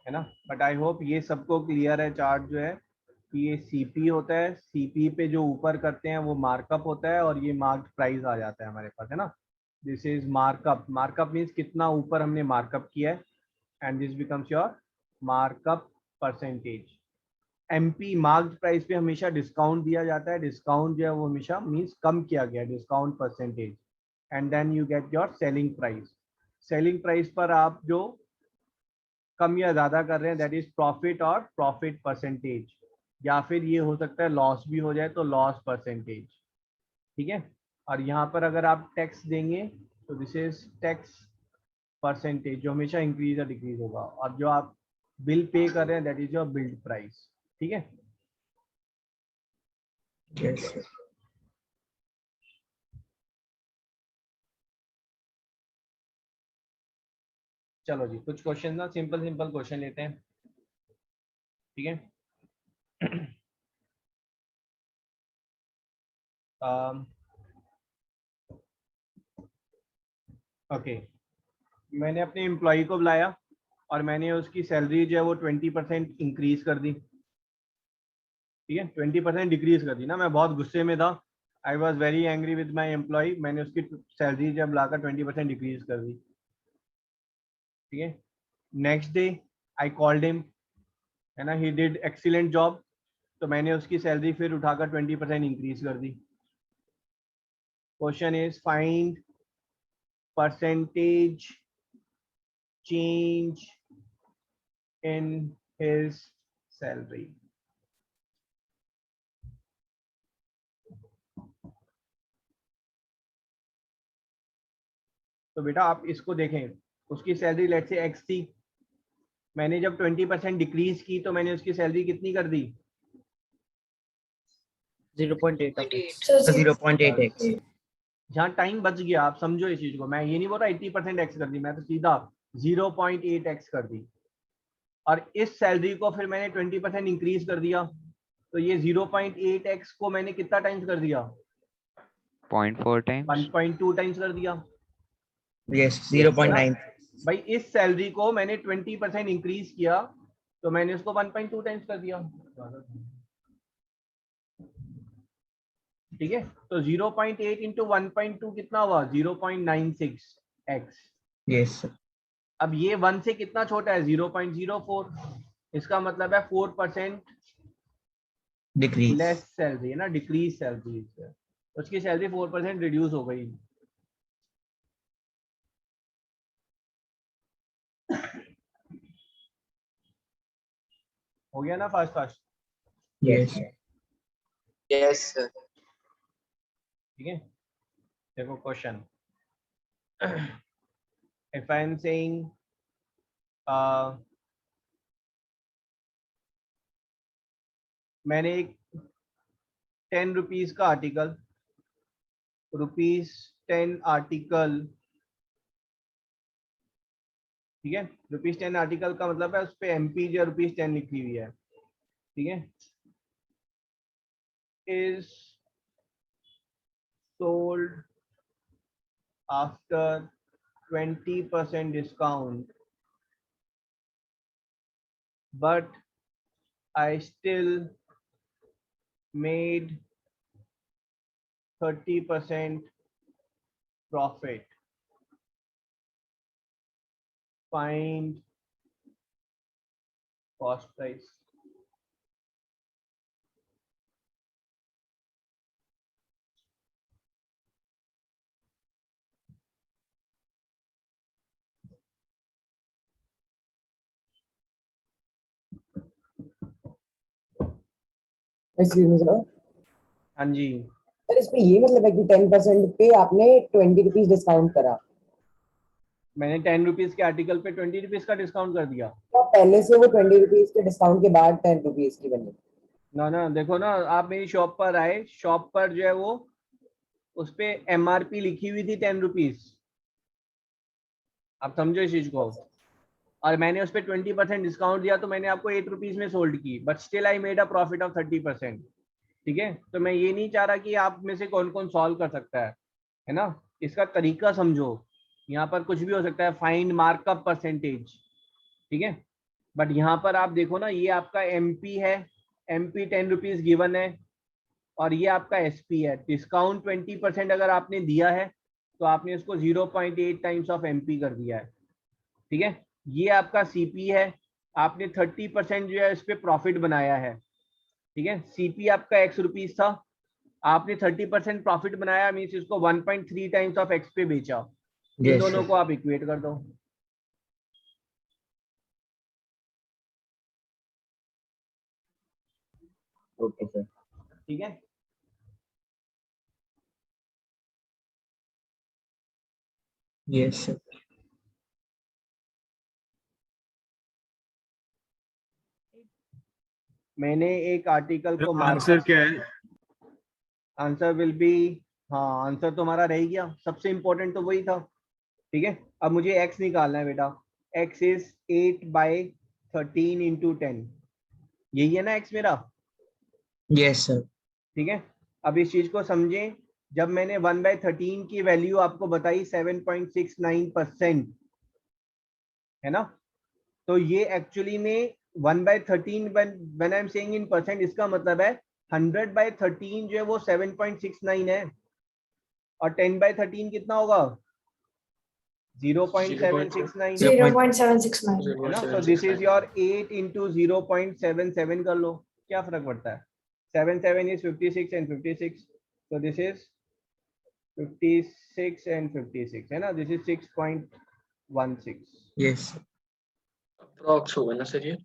है ना। बट आई होप ये सबको क्लियर है। चार्ट जो है कि ये सीपी होता है, सीपी पे जो ऊपर करते हैं वो मार्कअप होता है, और ये मार्क्ड प्राइस आ जाता है हमारे पास, है ना। This is markup, markup means कितना ऊपर हमने मार्कअप किया है, and this becomes your markup percentage. MP marked price पे हमेशा डिस्काउंट दिया जाता है, डिस्काउंट जो है वो हमेशा मीन्स कम किया गया, discount percentage, and then you get your selling price. Selling price पर आप जो कम या ज्यादा कर रहे हैं, दैट इज प्रॉफिट और प्रॉफिट परसेंटेज, या फिर ये हो सकता है लॉस भी हो जाए तो लॉस परसेंटेज। ठीक है, और यहाँ पर अगर आप टैक्स देंगे तो दिस इज टैक्स परसेंटेज, जो हमेशा इंक्रीज या डिक्रीज होगा, और जो आप बिल पे कर रहे हैं that is your build price. ठीक है, यस सर। चलो जी, कुछ क्वेश्चन ना सिंपल सिंपल क्वेश्चन लेते हैं। ठीक है, ओके, मैंने अपने एम्प्लॉय को बुलाया और मैंने उसकी सैलरी जो है वो 20% इंक्रीज कर दी। ठीक है, 20% डिक्रीज कर दी ना, मैं बहुत गुस्से में था, I was very angry with my employ, मैंने उसकी सैलरी जब लाकर 20% डिक्रीज कर दी। ठीक है, next day I called him, है ना, ही डिड एक्सीलेंट जॉब, तो मैंने उसकी सैलरी फिर उठाकर 20% इंक्रीज कर दी। Question is find percentage change in his salary. तो बेटा आप इसको देखें, उसकी सैलरी लेट से एक्स थी, मैंने जब 20% डिक्रीज की तो मैंने उसकी सैलरी कितनी कर दी, 0.8 0.8x। जहाँ टाइम बच गया, आप समझो इस चीज को, मैं ये नहीं बोल रहा 80% एक्स कर दी, मैं तो सीधा 0.8x कर दी। और इस सैलरी को फिर मैंने 20% इंक्रीज कर दिया, तो ये 0.8x को मैंने कितना टाइम्स कर दिया? 0.4 times. 1.2 टाइम्स कर दिया। Yes, 0.9. भाई इस सैलरी को मैंने 20% इंक्रीज किया, तो मैंने उसको 1.2 टाइम्स कर दिया। ठीक है, तो 0.8 इंटू 1.2 कितना हुआ? 0.96x। Yes, sir. अब ये 1 से कितना छोटा है? 0.04। इसका मतलब है 4% Decrease. लेस सैलरी है ना, डिक्रीज सैलरी। उसकी सैलरी 4% रिड्यूस हो गई। हो गया ना fast fast? Yes. Yes, sir. ठीक है, देखो question. If I am saying मैंने एक 10 रुपीज का आर्टिकल, ₹10 आर्टिकल, ठीक है, ₹10 आर्टिकल का मतलब है उस पे एमपी जो ₹10 लिखी हुई है, ठीक है, is sold after 20% discount, but I still made 30% profit. Find cost price. Excuse me, sir. हाँ जी, सर इसमें ये मतलब है कि 10% पे आपने 20 रुपीज डिस्काउंट करा, मैंने 10 रुपीज के आर्टिकल पे 20 रुपीज का डिस्काउंट कर दिया। तो पहले से वो 20 रुपीज के डिस्काउंट के बाद 10 रुपीज की बनी। ना ना, देखो ना, आप मेरी शॉप पर आए, शॉप पर जो है वो उस पे एमआरपी लिखी हुई थी 10 रुपीज। आप समझो इस चीज को। और मैंने उस पर 20% डिस्काउंट दिया, तो मैंने आपको 8 रुपीज में सोल्ड की, but still I made a profit of 30%। ठीक है, तो मैं ये नहीं चाह रहा कि आप में से कौन कौन सॉल्व कर सकता है ना, इसका तरीका समझो। यहाँ पर कुछ भी हो सकता है, फाइंड मार्कअप परसेंटेज, ठीक है, बट यहाँ पर आप देखो ना, ये आपका एमपी है, एमपी 10 रुपीज गिवन है, और ये आपका एसपी है। डिस्काउंट 20% अगर आपने दिया है, तो आपने उसको 0.8 टाइम्स ऑफ एमपी कर दिया है। ठीक है, ये आपका सीपी है, आपने 30% जो है इस पे प्रॉफिट बनाया है। ठीक है, सीपी आपका x रुपीज था, आपने 30% प्रॉफिट बनाया, मीन्स इसको 1.3 टाइम्स ऑफ x पे बेचा। इन दोनों को आप इक्वेट कर दो। Okay, sir. ठीक है, Yes, sir. मैंने एक आर्टिकल को आंसर क्या है? आंसर विल बी, हाँ आंसर तो हमारा रह गया, सबसे इंपॉर्टेंट तो वही था। ठीक है, अब मुझे x निकालना है बेटा। x इज 8/13 इंटू 10, यही है ना x मेरा? Yes, sir. ठीक है, अब इस चीज को समझें। जब मैंने 1/13 की वैल्यू आपको बताई 7.69%, है ना, तो ये एक्चुअली में 1/13 when I am saying in percent, इसका मतलब है 100/13 जो है वो 7.69 है, और 10/13 कितना होगा? 0.769 है ना। तो दिस इज योर 8 इंटू 0.77 कर लो, क्या फर्क पड़ता है? 7 is 56 and 56, so this is 56 and 56 है ना, this is 6.16। Yes, sir. Approx होगा ना सर ये?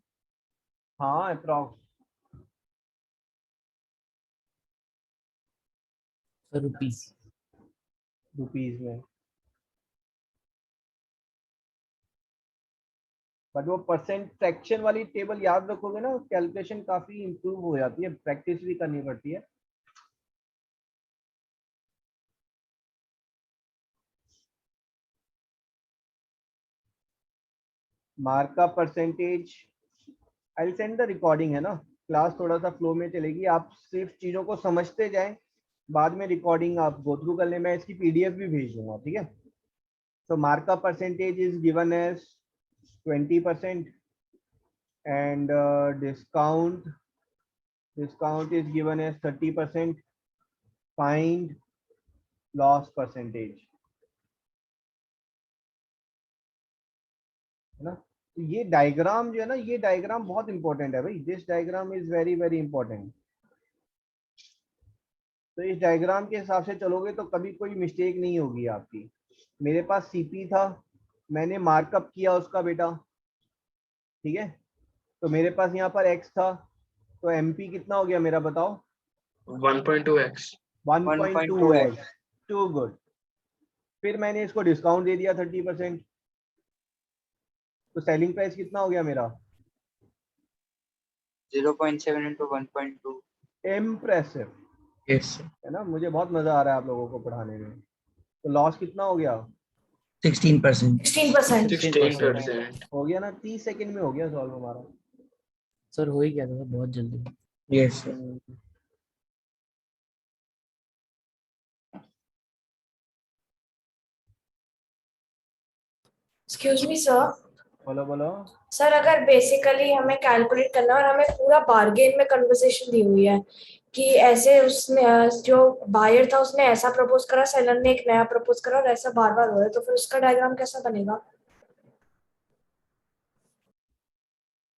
हाँ अप्रॉक्स। रुपीज में, बट वो परसेंट फ्रैक्शन वाली टेबल याद रखोगे ना, कैलकुलेशन काफी इंप्रूव हो जाती है, प्रैक्टिस भी करनी पड़ती है। Markup percentage I will send the recording, है ना, क्लास थोड़ा सा फ्लो में चलेगी, आप सिर्फ चीजों को समझते जाएं, बाद में रिकॉर्डिंग आप गो थ्रू कर ले, मैं इसकी पीडीएफ भी भेज दूंगा, ठीक है। So markup percentage is given as 20% and discount is given as 30%. Find loss percentage, है ना। तो ये डायग्राम जो है ना, ये डायग्राम बहुत इंपॉर्टेंट है भाई, this diagram is very very important. तो इस डायग्राम के हिसाब से चलोगे तो कभी कोई मिस्टेक नहीं होगी आपकी। मेरे पास सीपी था, मैंने मार्कअप किया उसका बेटा, ठीक है, तो मेरे पास यहाँ पर एक्स था, तो एमपी कितना हो गया मेरा बताओ? 1.2x 1.2x, to good. फिर मैंने इसको डिस्काउंट दे दिया 30%, तो सेलिंग प्राइस कितना हो गया मेरा? 0.7 into 1.2. Impressive, Yes. है ना, मुझे बहुत मजा आ रहा है आप लोगों को पढ़ाने में। तो लॉस कितना हो गया? 16%. 16%। हो गया ना, 30 सेकंड में हो गया सॉल्व हमारा। सर हो ही गया था बहुत जल्दी। Yes. Sir. Excuse me sir. बोलो बोलो। सर अगर बेसिकली हमें कैलकुलेट करना है और हमें पूरा बार्गेन में कन्वर्सेशन दी हुई है कि ऐसे उसने जो बायर था उसने ऐसा प्रपोज करा, सेलर ने एक नया प्रपोज करा और ऐसा बार बार हो रहा है, तो फिर उसका डायग्राम कैसा बनेगा?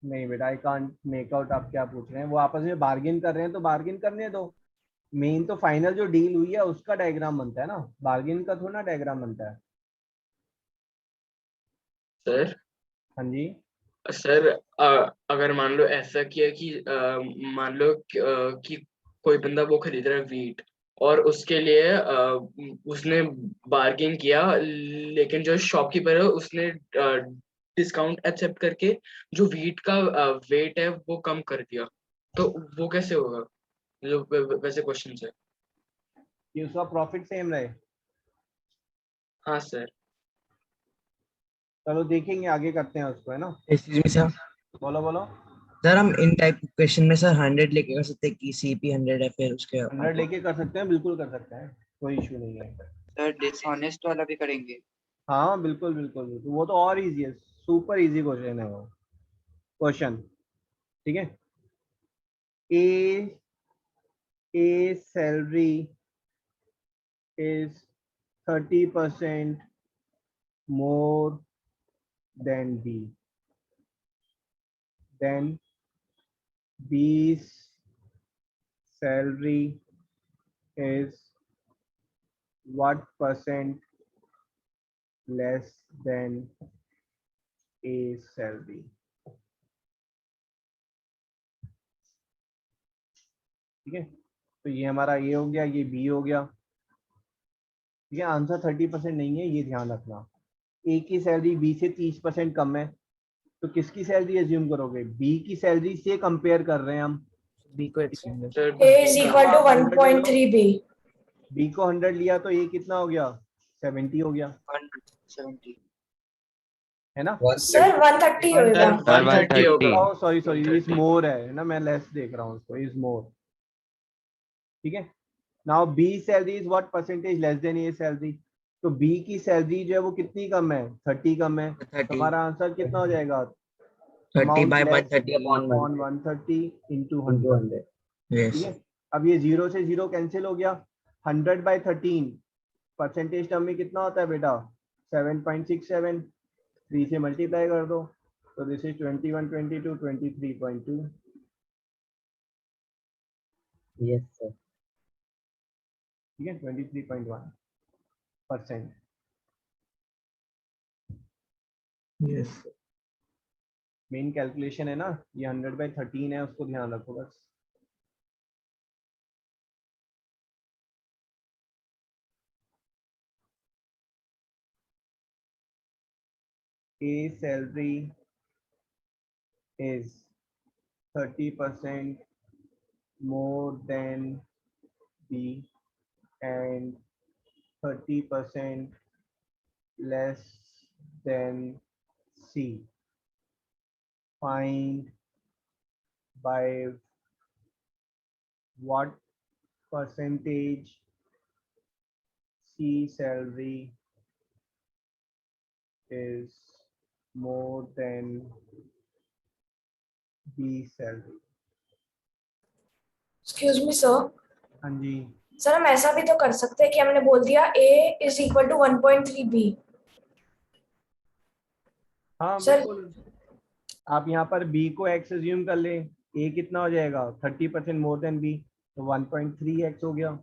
नहीं बेटा, आई कांट मेक आउट आप क्या पूछ रहे हैं। वो आपस में बार्गेन कर रहे हैं तो बार्गेन करने दो, मेन तो फाइनल जो डील हुई है उसका डायग्राम बनता है ना, बार्गेन का थोड़ा डायग्राम बनता है। सर हाँ जी। सर अगर मान लो ऐसा किया कि मान लो कि कोई बंदा वो खरीद रहा है वीट, और उसके लिए उसने बार्गेन किया, लेकिन जो शॉपकीपर है उसने डिस्काउंट एक्सेप्ट करके जो वीट का वेट है वो कम कर दिया, तो वो कैसे होगा? जो वैसे क्वेश्चन है। कि उसका प्रॉफिट सेम रहे। हाँ सर। चलो देखेंगे, आगे करते हैं उसको, है ना। Excuse me, sir. बोलो बोलो। सर हम इन टाइप क्वेश्चन में सर 100 लेके कर सकते हैं कि सीपी 100 है, फिर उसके 100 लेके कर सकते हैं, बिल्कुल कर सकते हैं, कोई इशू नहीं है। सर डिसऑनेस्ट वाला भी करेंगे। हाँ बिल्कुल बिल्कुल बिल्कुल, वो तो और इजी है, सुपर इजी क्वेश्चन है वो क्वेश्चन, ठीक है। ए salary is 30% more than B. Then B's salary is what percent less than A's salary? ठीक है, तो ये हमारा ए हो गया, ये बी हो गया, ठीक है। आंसर 30% नहीं है, ये ध्यान रखना। ए की सैलरी बी से 30% कम है, तो किसकी सैलरी एज्यूम करोगे? बी की सैलरी से कंपेयर कर रहे हैं हम, बी को exchange A is equal to 1.3 B. B को 100 लिया तो ए कितना हो गया? 70 हो गया, 170. है ना। सर 130 होगा। 130 होगा। Oh sorry sorry, is more है ना, मैं लेस देख रहा हूँ उसको, इज मोर, ठीक है। Now B salary is what percentage less than A salary, तो बी की सैलरी जो है वो कितनी कम है? 30 कम है, 30. हमारा आंसर कितना हो जाएगा? 30 by Amount less 130 upon upon 130 into 100, Yes. ठीक है। अब ये 0 से 0 कैंसिल हो गया, 100 by 13 परसेंटेज टर्म में कितना होता है बेटा? 7.67, 3 से मल्टीप्लाई कर दो, तो दिस इज 21, 22, 23.2। Yes sir. ठीक है, 23.1%। Yes. मेन कैलकुलेशन है ना, ये 100 by 13 है, उसको ध्यान रखो बस। A salary is 30% more than B and 30% less than C. Find by what percentage C salary is more than B salary? Excuse me sir, हाँ जी, सर हम ऐसा भी तो कर सकते हैं कि हमने बोल दिया A is equal to 1.3 B। हाँ सर बिल्कुल। आप यहाँ पर B को X अज्यूम कर ले, A कितना हो जाएगा 30% मोर देन B, तो 1.3x हो गया।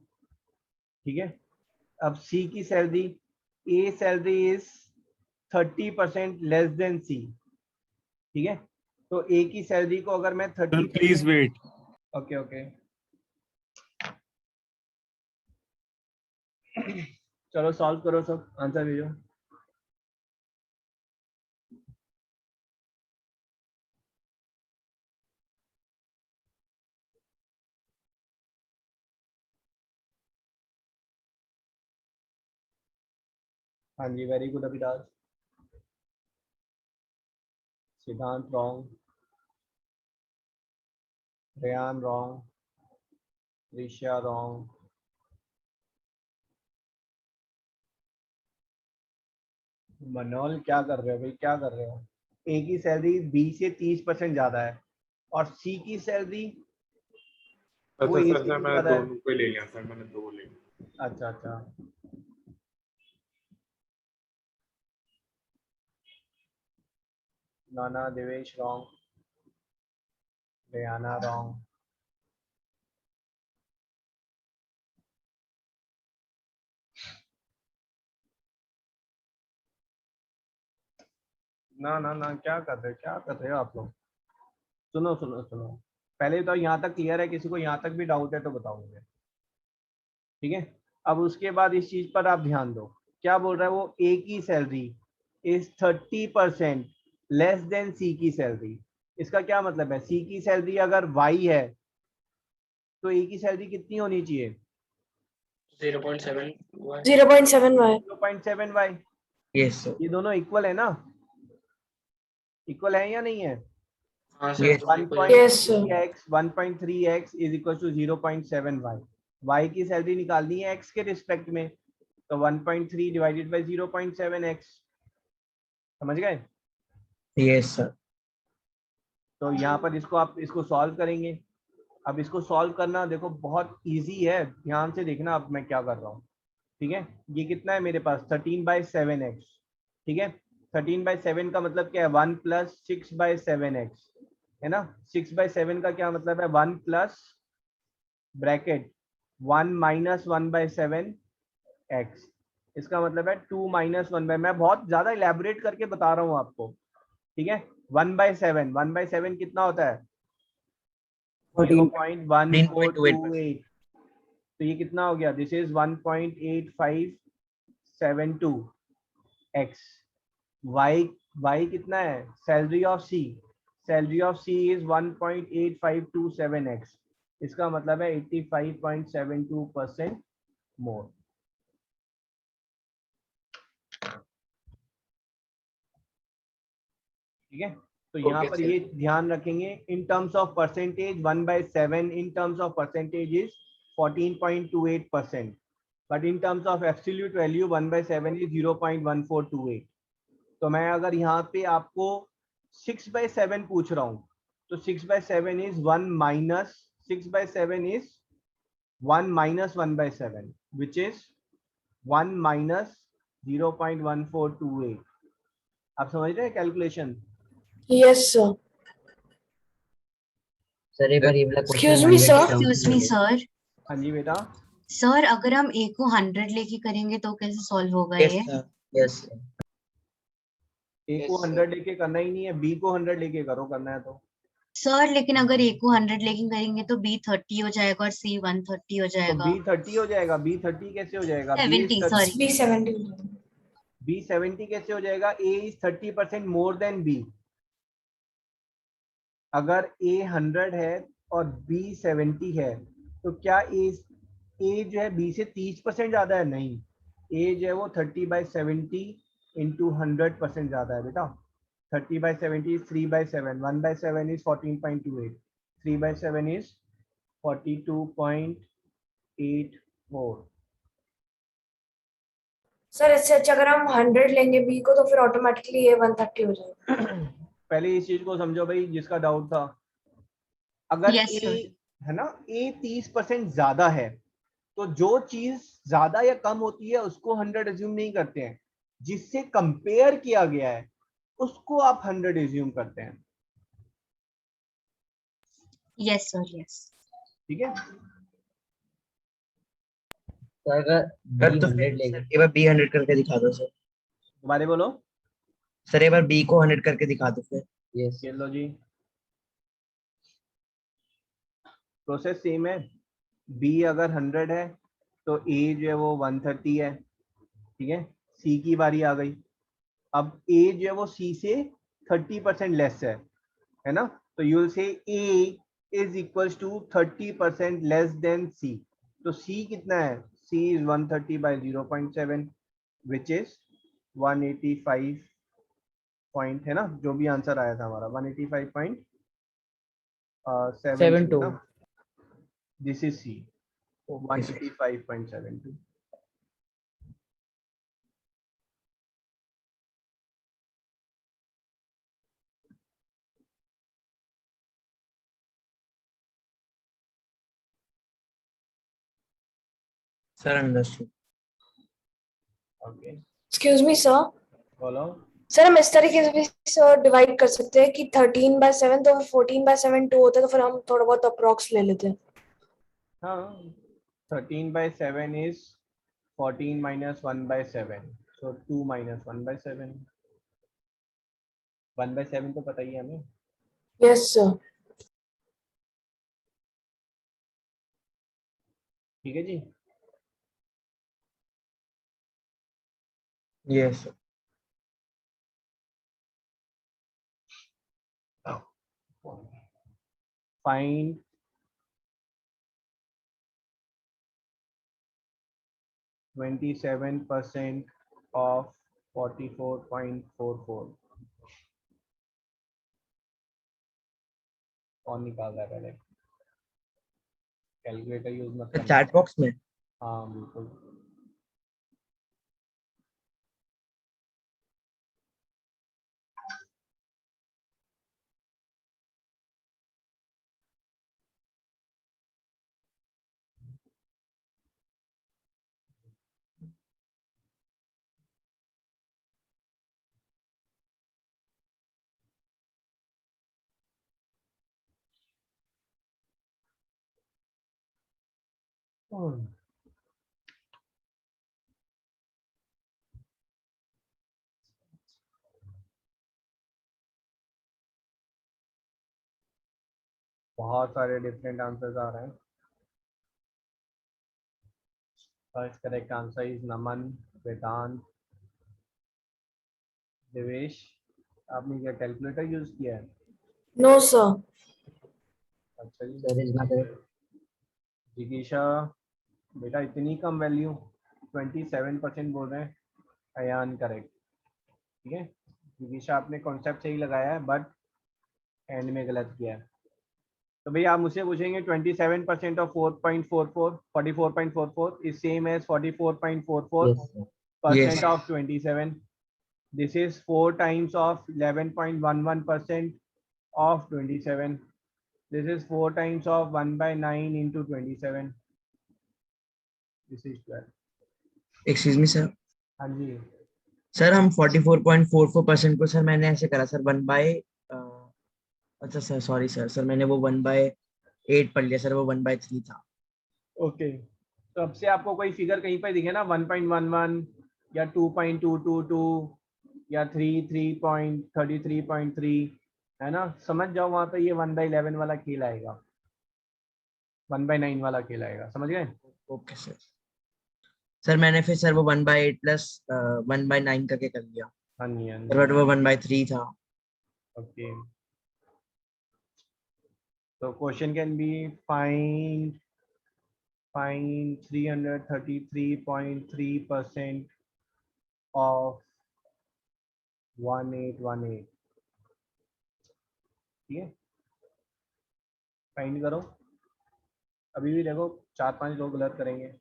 ठीक है, अब C की salary, A salary is 30% less then C। ठीक है, तो A की सैलरी को अगर मैं Sir, 30, please wait. Okay okay चलो सॉल्व करो, सब आंसर भेजो। हाँ जी, very good Abhilash. Siddhant wrong, Reyan wrong, Risha wrong, Manol क्या कर रहे हो भाई, क्या कर रहे हो? ए की सैलरी बी से 30% ज्यादा है और सी की सैलरी वो ए से भी ज्यादा है। को ले लिया सर, मैंने 2 ले लिया। अच्छा अच्छा, नाना देवेश रॉन्ग, रेयाना रॉन्ग, ना ना ना, क्या कर रहे हो आप लोग? सुनो सुनो सुनो, पहले तो यहाँ तक क्लियर है, किसी को यहाँ तक भी डाउट है तो बताओ मुझे। ठीक है, अब उसके बाद इस चीज पर आप ध्यान दो, क्या बोल रहा है वो, ए की सैलरी इज 30% लेस देन सी की सैलरी। इसका क्या मतलब है, सी की सैलरी अगर वाई है तो ए की सैलरी कितनी होनी चाहिए? 0.7 0.7 0.7 वाई। Yes sir. ये दोनों इक्वल है ना, इक्वल है या नहीं है? हाँ Yes. Sir 1.3x 1.3x is equal to 0.7 वाई। वाई की सैलरी निकालनी है x के रिस्पेक्ट में, तो 1.3 डिवाइडेड बाई 0.7x। समझ गए? Yes sir. तो यहाँ पर इसको आप इसको सॉल्व करेंगे। अब इसको सॉल्व करना देखो बहुत इजी है, ध्यान से देखना अब मैं क्या कर रहा हूँ। ठीक है, ये कितना है मेरे पास 13/7x। ठीक है, 13/7 का मतलब क्या है 1 + 6/7x है ना। 6/7 का क्या मतलब है 1 प्लस ब्रैकेट 1 - 1/7x। इसका मतलब है 2 - 1/, मैं बहुत ज्यादा इलेबोरेट करके बता रहा हूँ आपको। ठीक है, 1/7, 1/7 कितना होता है 0.1428। तो ये कितना हो गया, दिस इज 1.8572x। y कितना है, salary of C, salary of C is 1.8527x। इसका मतलब है 85.72% मोर। ठीक है, तो यहाँ पर ये ध्यान रखेंगे in terms of percentage 1/7 in terms of percentage is 14.28%, but in terms of absolute value 1/7 is 0.1428। तो मैं अगर यहाँ पे आपको 6/7 पूछ रहा हूँ तो 6/7 is 1 minus 6/7 is 1 - 1/7 which is 1 - 0.1428। आप समझ रहे हैं कैलकुलेशन? Yes sir. सर एक बार ये वाला Excuse me, sir. Excuse me sir. हाँ जी बेटा। सर अगर हम ए को 100 लेके करेंगे तो कैसे सॉल्व होगा यस ये? सर। Yes sir. ए को 100 लेके करना ही नहीं है, बी को 100 लेके करो, करना है तो। सर लेकिन अगर ए को 100 लेके करेंगे तो बी 30 हो जाएगा और सी 130 हो तो जाएगा। बी 30 हो जाएगा, बी 30 कैसे हो जाएगा? 70 सॉरी B70। बी 70 कैसे हो जाएगा? ए इज 30% मोर देन बी। अगर ए 100 है और बी 70 है तो क्या ए जो है बी से 30% ज्यादा है? नहीं, ए जो है वो 30/70 इंटू 100% ज्यादा है बेटा। 30/70 इज 3/7, 1/7 इज 14.28, 3/7 is 42.84. सर इससे अच्छा अगर हम 100 लेंगे बी को तो फिर ऑटोमेटिकली ये 130 हो जाएगा। पहले इस चीज को समझो भाई, जिसका डाउट था। अगर Yes, ए sir. है ना, ए 30% ज्यादा है, तो जो चीज ज्यादा या कम होती है उसको 100 एज्यूम नहीं करते हैं, जिससे कंपेयर किया गया है उसको आप 100 एज्यूम करते हैं। Yes, sir. Yes. ठीक है, तो अगर सर बी तो 100 फिर लेंगे सर एक बार बी 100 करके दिखा दो सर। दोबारा बोलो। सर एक बार बी को 100 करके दिखा दो फिर। यस ये लो जी, प्रोसेस सेम है। बी अगर 100 है तो ए जो है वो 130 है। ठीक है, सी की बारी आ गई। अब ए जो है वो सी से 30% लेस है ना, तो you will say A is equals to 30% less than C. तो सी कितना है, C is 130/0.7 which is 185 point, है ना, जो भी आंसर आया था हमारा 185.72 ना, this is C, 185.72। Sir understood. Okay, excuse me sir, बोलो। सर हम इस तरीके से भी सर डिवाइड कर सकते हैं कि 13/7 तो 14/7 2 होता है, तो फिर हम थोड़ा बहुत अप्रॉक्स ले लेते हैं। हाँ, 13/7 is 14 minus 1/7, so 2 minus 1/7। 1/7 तो पता ही है हमें। Yes sir. ठीक है जी। Yes sir. Find %27 of 44.44। कौन निकाल रहा है पहले? कैलकुलेटर यूज मत करना। चैट बॉक्स में। हाँ बिल्कुल। बहुत सारे डिफरेंट आंसर्स आ रहे हैं। First correct answer is Naman, Vedant, Devesh. आपने क्या कैलकुलेटर यूज किया है? No sir. अच्छा जी। Sir is not correct. जिगीशा, बेटा इतनी कम वैल्यू, 27% बोल रहे हैं। अयान करेक्ट। ठीक है, जिगीशा आपने कॉन्सेप्ट सही लगाया है बट एंड में गलत किया है। तो भैया आप मुझसे पूछेंगे 27% of 4.44 44.44 is same as 44.44% of 27। This is 4 times of 11.11% of 27। This is 4 times of 1/9 into 27। This is 12। Excuse me sir. हाँ जी, सर हम 44.44% को सर मैंने ऐसे करा सर 1/, अच्छा सर सॉरी सर, सर मैंने वो 1/8 पढ़ लिया सर, वो 1/3 था। ओके। तो अब से आपको कोई फिगर कहीं पर दिखे ना 1.11 या 2.222 या 3.33.3 है ना, समझ जाओ वहां पे ये 1/11 वाला खेल आएगा, 1/9 वाला खेल आएगा, समझ गए? Okay sir. सर मैंने फिर सर वो 1/8 प्लस 1/9 करके कर लिया हाँ जी, हाँ सर, बट जी। वो 1/3 था। ओके, तो question can be find 333.3% of 1818। ठीक है, फाइंड करो। अभी भी देखो 4-5 लोग गलत करेंगे।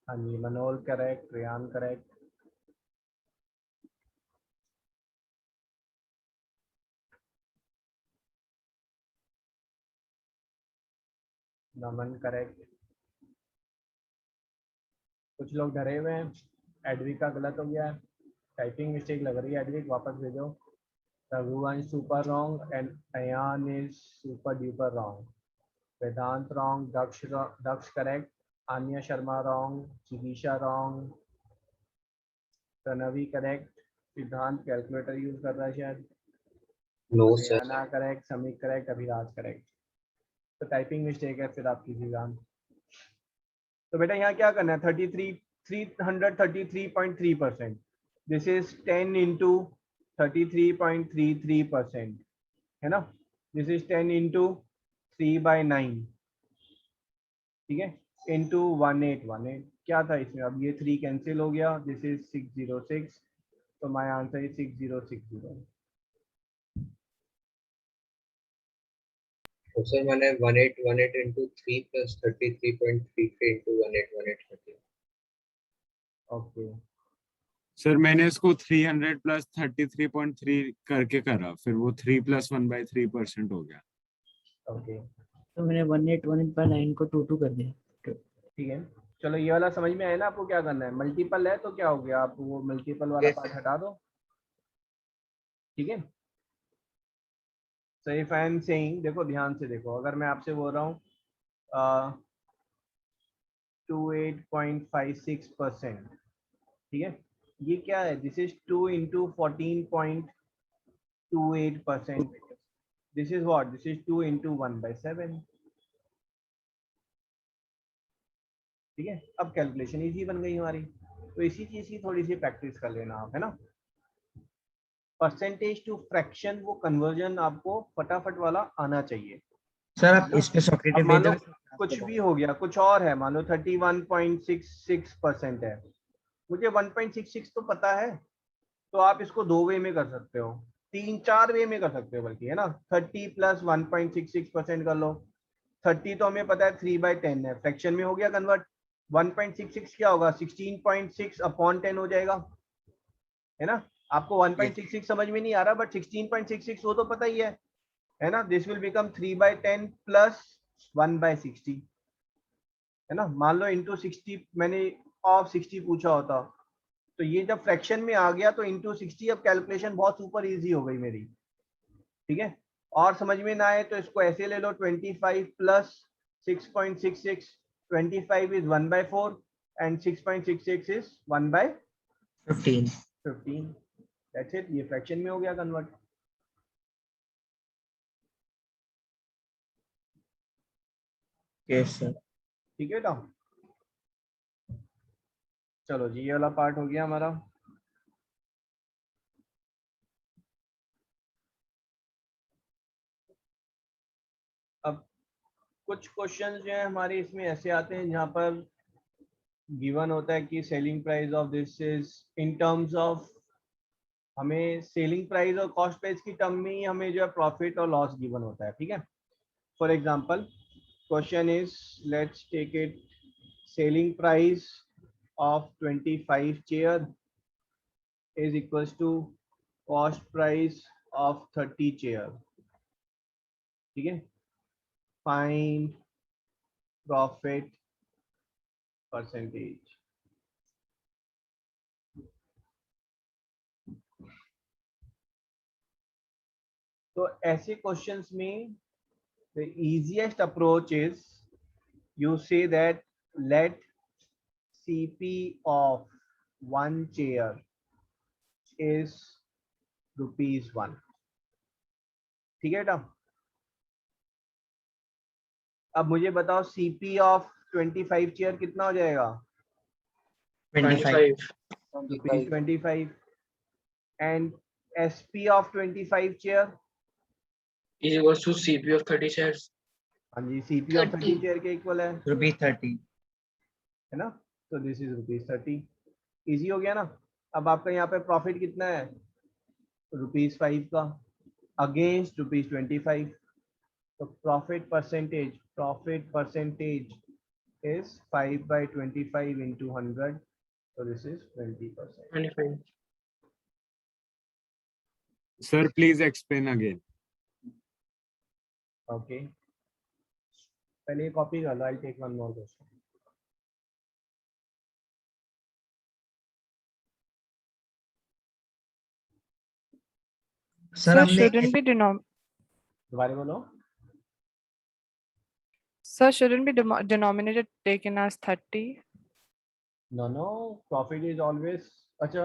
हाँ जी, मनोल करेक्ट, रेयान करेक्ट। नमन करेक्ट। कुछ लोग डरे हुए हैं। एडविक का गलत हो गया है, टाइपिंग मिस्टेक लग रही है। एडविक वापस भेजो। Raghuvansh super wrong and Ayaan is super duper wrong. Vedant wrong, Daksh correct, Anya Sharma wrong, Chikisha wrong, Pranavi correct, Siddhant calculator use कर रहा है शायद। No Riyana correct, Sameek correct, Abhiraj correct. तो टाइपिंग मिस्टेक है फिर आपकी सिद्धांत। तो बेटा यहाँ क्या करना है, 333.3%। दिस इज 10 इंटू 33.33%, है ना। दिस इज 10 इंटू 3/9, ठीक है, इंटू 1818। क्या था इसमें, अब ये 3 कैंसिल हो गया। दिस इज 606, तो माय आंसर इज 6060। तो सर मैंने 1818 into 3 plus 33.33 into 1818 okay. Sir मैंने इसको 300 प्लस 33.3 करके करा, फिर वो 3 + 1/3% हो गया। ओके तो मैंने 1818/9 को 2 कर दिया। ठीक है, चलो ये वाला समझ में आया ना आपको। क्या करना है, मल्टीपल है तो क्या हो गया, आप वो मल्टीपल वाला पार्ट हटा दो, ठीक है। So if I am saying, देखो ध्यान से देखो, अगर मैं आपसे बोल रहा हूँ 28.56%, ठीक है, ये क्या है, this is 2 into 14.28%। This is what, this is 2 into 1/7, ठीक है। अब कैलकुलेशन इजी बन गई हमारी। तो इसी चीज की थोड़ी सी प्रैक्टिस कर लेना आप, है ना। परसेंटेज टू फ्रैक्शन, वो कन्वर्जन आपको फटाफट वाला आना चाहिए। सर आप इस पे अब सॉकेटिव मान भेज लो दो। कुछ भी हो गया, कुछ और है, मान लो 31.66% है, मुझे 1.66 तो पता है, तो आप इसको 2 वे में कर सकते हो, 3-4 वे में कर सकते हो बल्कि, है ना। 30 + 1.66% कर लो। 30 तो हमें पता है 3/10 है, फ्रैक्शन में हो गया कन्वर्ट। 1.66 क्या होगा, 16.6/10 हो जाएगा, है ना। आपको 1.66 समझ में नहीं आ रहा, बट 16.66 वो तो पता ही है ना। दिस विल बिकम 3/10 प्लस 1/60, है ना। मान लो इंटू 60, मैंने ऑफ 60 पूछा होता, तो ये जब फ्रैक्शन में आ गया तो इंटू 60। अब कैलकुलेशन बहुत सुपर इजी हो गई मेरी, ठीक है। और समझ में ना आए तो इसको ऐसे ले लो, 25 plus 6.66, 25 is 1/4 and 6.66 is 1/15। That's it, ये फ्रैक्शन में हो गया कन्वर्ट। Yes sir. ठीक है बेटा, चलो जी ये वाला पार्ट हो गया हमारा। अब कुछ क्वेश्चंस जो है हमारे इसमें ऐसे आते हैं जहां पर गिवन होता है कि selling price of this is in terms of, हमें सेलिंग प्राइस और कॉस्ट प्राइस की टर्म में ही हमें जो है प्रॉफिट और लॉस गिवन होता है, ठीक है। For example question is, let's take it, selling price of 25 chair is equals to cost price of 30 chair, ठीक है। Find profit percentage. तो ऐसे क्वेश्चंस में the easiest approach is you say that let CP of one chair is ₹1, ठीक है बेटा। अब मुझे बताओ CP ऑफ 25 चेयर कितना हो जाएगा, 25 ₹25, and SP of 25 chair is equals to CP of 30 shares. हाँ जी, CP ऑफ 30 30 शेयर के इक्वल है ₹30. है ना? तो दिस इज ₹30. इजी हो गया ना? अब आपका यहाँ पे प्रॉफिट कितना है? ₹5 का अगेंस्ट ₹25. तो profit percentage is 5/25 into 100. So this is 20%. 25. Sir, please explain again. Okay. पहले कॉपी कर लो. I'll take one more question. Sir Sir, हमने shouldn't be दोबारा बोलो. Sir, shouldn't be denominator taken as 30? No. Profit is always अच्छा.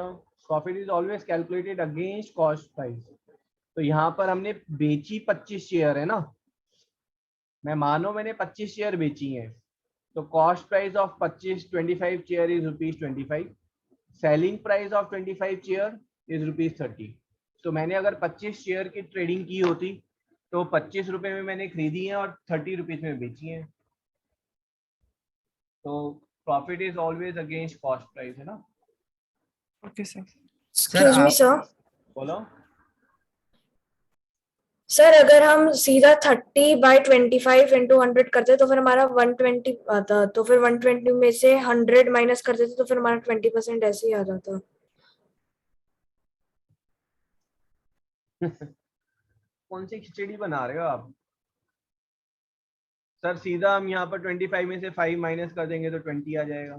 Profit is always calculated against cost price. तो यहाँ पर हमने बेची 25 शेयर है ना. मैं मानो मैंने 25 शेयर बेची हैं. तो cost price of 25 share is ₹25. Selling price of 25 share is ₹30. तो मैंने अगर 25 शेयर की ट्रेडिंग की होती तो 25 रुपए में मैंने खरीदी है और 30 रुपीज में बेची है. तो profit is always against cost price है ना. Okay, sir. Excuse me sir. बोलो. सर अगर हम सीधा 30/25 into 100 करते तो फिर हमारा 120 आता. तो फिर 120 में से 100 माइनस कर देते तो फिर हमारा 20% ऐसे ही आ जाता. कौन सी खिचड़ी बना रहे हो आप? सर सीधा हम यहाँ पर 25 में से 5 माइनस कर देंगे तो 20 आ जाएगा.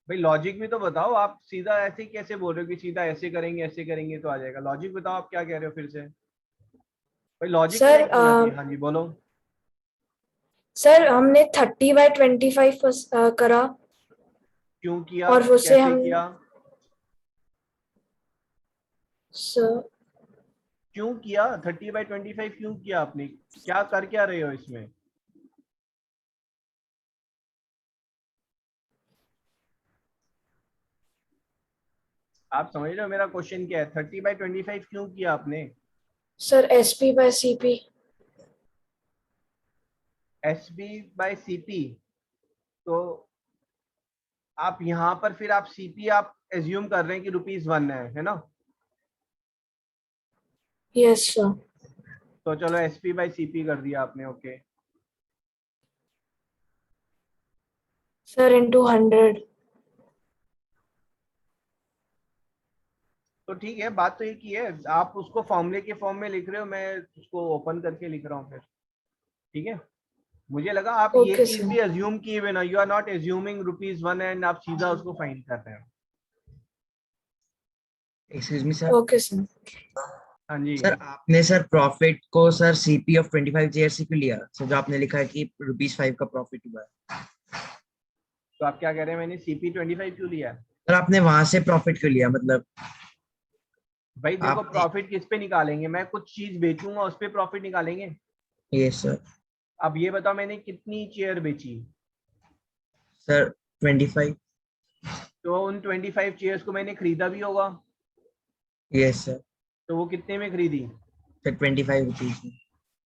भाई लॉजिक भी तो बताओ. आप सीधा ऐसे कैसे बोल रहे हो कि सीधा ऐसे करेंगे तो आ जाएगा? लॉजिक बताओ आप क्या कह रहे हो फिर से. भाई लॉजिक सर हाँ जी बोलो. सर हमने 30/25 करा क्यों किया? और उससे कैसे हम किया? सर क्यों किया? 30/25 क्यों किया आपने? क्या कर क्या रहे हो इसमें? आप समझ रहे हो मेरा क्वेश्चन क्या है? 30/25 क्यों किया आपने? Sir SP/CP. SB/CP. तो आप यहाँ पर फिर आप CP आप एज्यूम कर रहे हैं कि ₹1 है ना? Yes sir. तो चलो SP/CP कर दिया आपने. ओके. Sir into 100. तो ठीक है, बात तो एक ही है. आप उसको फॉर्मूले के फॉर्म में लिख रहे हो, मैं उसको ओपन करके लिख रहा हूँ फिर. ठीक है. मुझे लगा आप ये Okay, चीज sir. भी अज्यूम किए हुए ना. You are not assuming ₹1 and आप सीधा उसको फाइंड कर रहे हो. Excuse me sir. Okay sir. हाँ जी. सर आपने सर प्रॉफिट को सर CP ऑफ 25 शेयर से क्यों लिया? सर जो आपने लिखा है कि ₹5 का प्रॉफिट हुआ है. तो आप क्या कह रहे हैं? मैंने CP 25 क्यों लिया? सर आपने वहां से प्रॉफिट क्यों लिया? मतलब भाई देखो आपने- प्रॉफिट किस पे निकालेंगे? मैं कुछ चीज बेचूंगा उस पे प्रॉफिट निकालेंगे. Yes sir. अब ये बताओ मैंने कितनी चेयर बेची? सर 25. तो उन 25 चेयर्स को मैंने खरीदा भी होगा. Yes sir. तो वो कितने में खरीदी? सर 25 रुपीज में.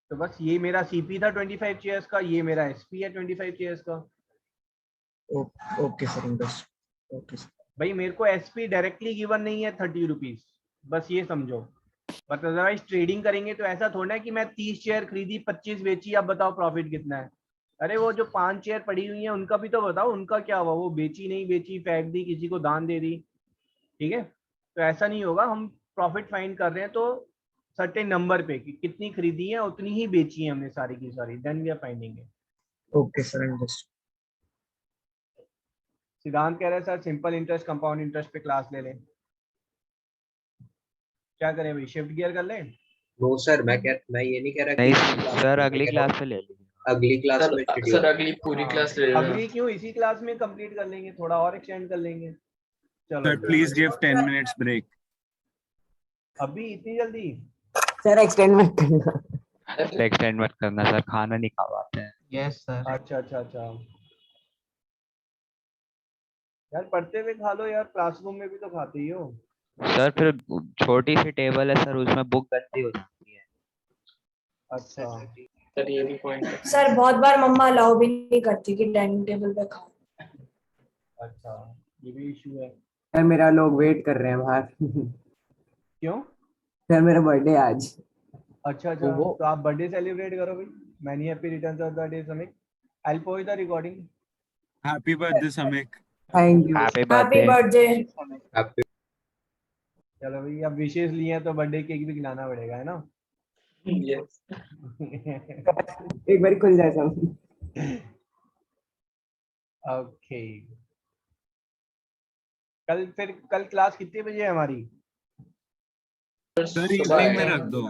तो बस ये मेरा CP था 25 चेयर्स का, ये मेरा SP है 25 चेयर्स का. Okay sir. Understood. Okay sir. भाई मेरे को SP डायरेक्टली गिवन नहीं है 30 रुपीज. बस ये समझो. बट अदरवाइज ट्रेडिंग करेंगे तो ऐसा थोड़ा है कि मैं 30 शेयर खरीदी 25 बेची. अब बताओ प्रॉफिट कितना है? अरे वो जो 5 शेयर पड़ी हुई है उनका भी तो बताओ. उनका क्या हुआ? वो बेची नहीं बेची, फेंक दी, किसी को दान दे दी. ठीक है. तो ऐसा नहीं होगा. हम प्रॉफिट फाइंड कर रहे हैं तो सर्टेन नंबर पे कि कितनी खरीदी है उतनी ही बेची है हमने सारी की सारी. Then we are finding it. Okay sir. Understood. Siddhant कह रहे हैं sir simple interest compound interest पे क्लास ले लें. क्या करें भाई? शिफ्ट गियर कर लें? नो सर, मैं ये नहीं कह रहा नहीं कि सर, अगली क्लास पे ले लीजिए. अगली क्लास में सर schedule- अगली पूरी क्लास ले लेना. अगली क्यों? इसी क्लास में कंप्लीट कर लेंगे. थोड़ा और एक्सटेंड कर लेंगे. चलो Sir, please give 10 minutes break. अभी इतनी जल्दी? सर एक्सटेंड मत करना. एक्सटेंड मत करना सर, खाना नहीं खा पाते हैं. Yes sir. अच्छा. यार पढ़ते हुए खा लो यार. क्लासरूम में भी तो खाते ही हो. सर फिर छोटी सी टेबल है सर, उसमें बुक गंदी हो जाती है. अच्छा सर ये भी पॉइंट है। सर बहुत बार मम्मा अलाउ भी नहीं करती कि डाइनिंग टेबल पे खाओ। अच्छा, ये भी इशू है। सर मेरा लोग वेट कर रहे हैं बाहर। क्यों? सर मेरा बर्थडे आज। अच्छा अच्छा, तो आप बर्थडे सेलिब्रेट करो भाई। Many happy returns of the day Sameek. I will post the recording. Happy birthday Sameek. Thank you. Happy happy birthday. Birthday. चलो भाई, अब विशेष लिए हैं तो बर्थडे केक भी खिलाना पड़ेगा, है ना? यस एक बार खुल जाए सब। ओके, कल क्लास कितने बजे है हमारी? सर सुबह इवनिंग में है। रख दो।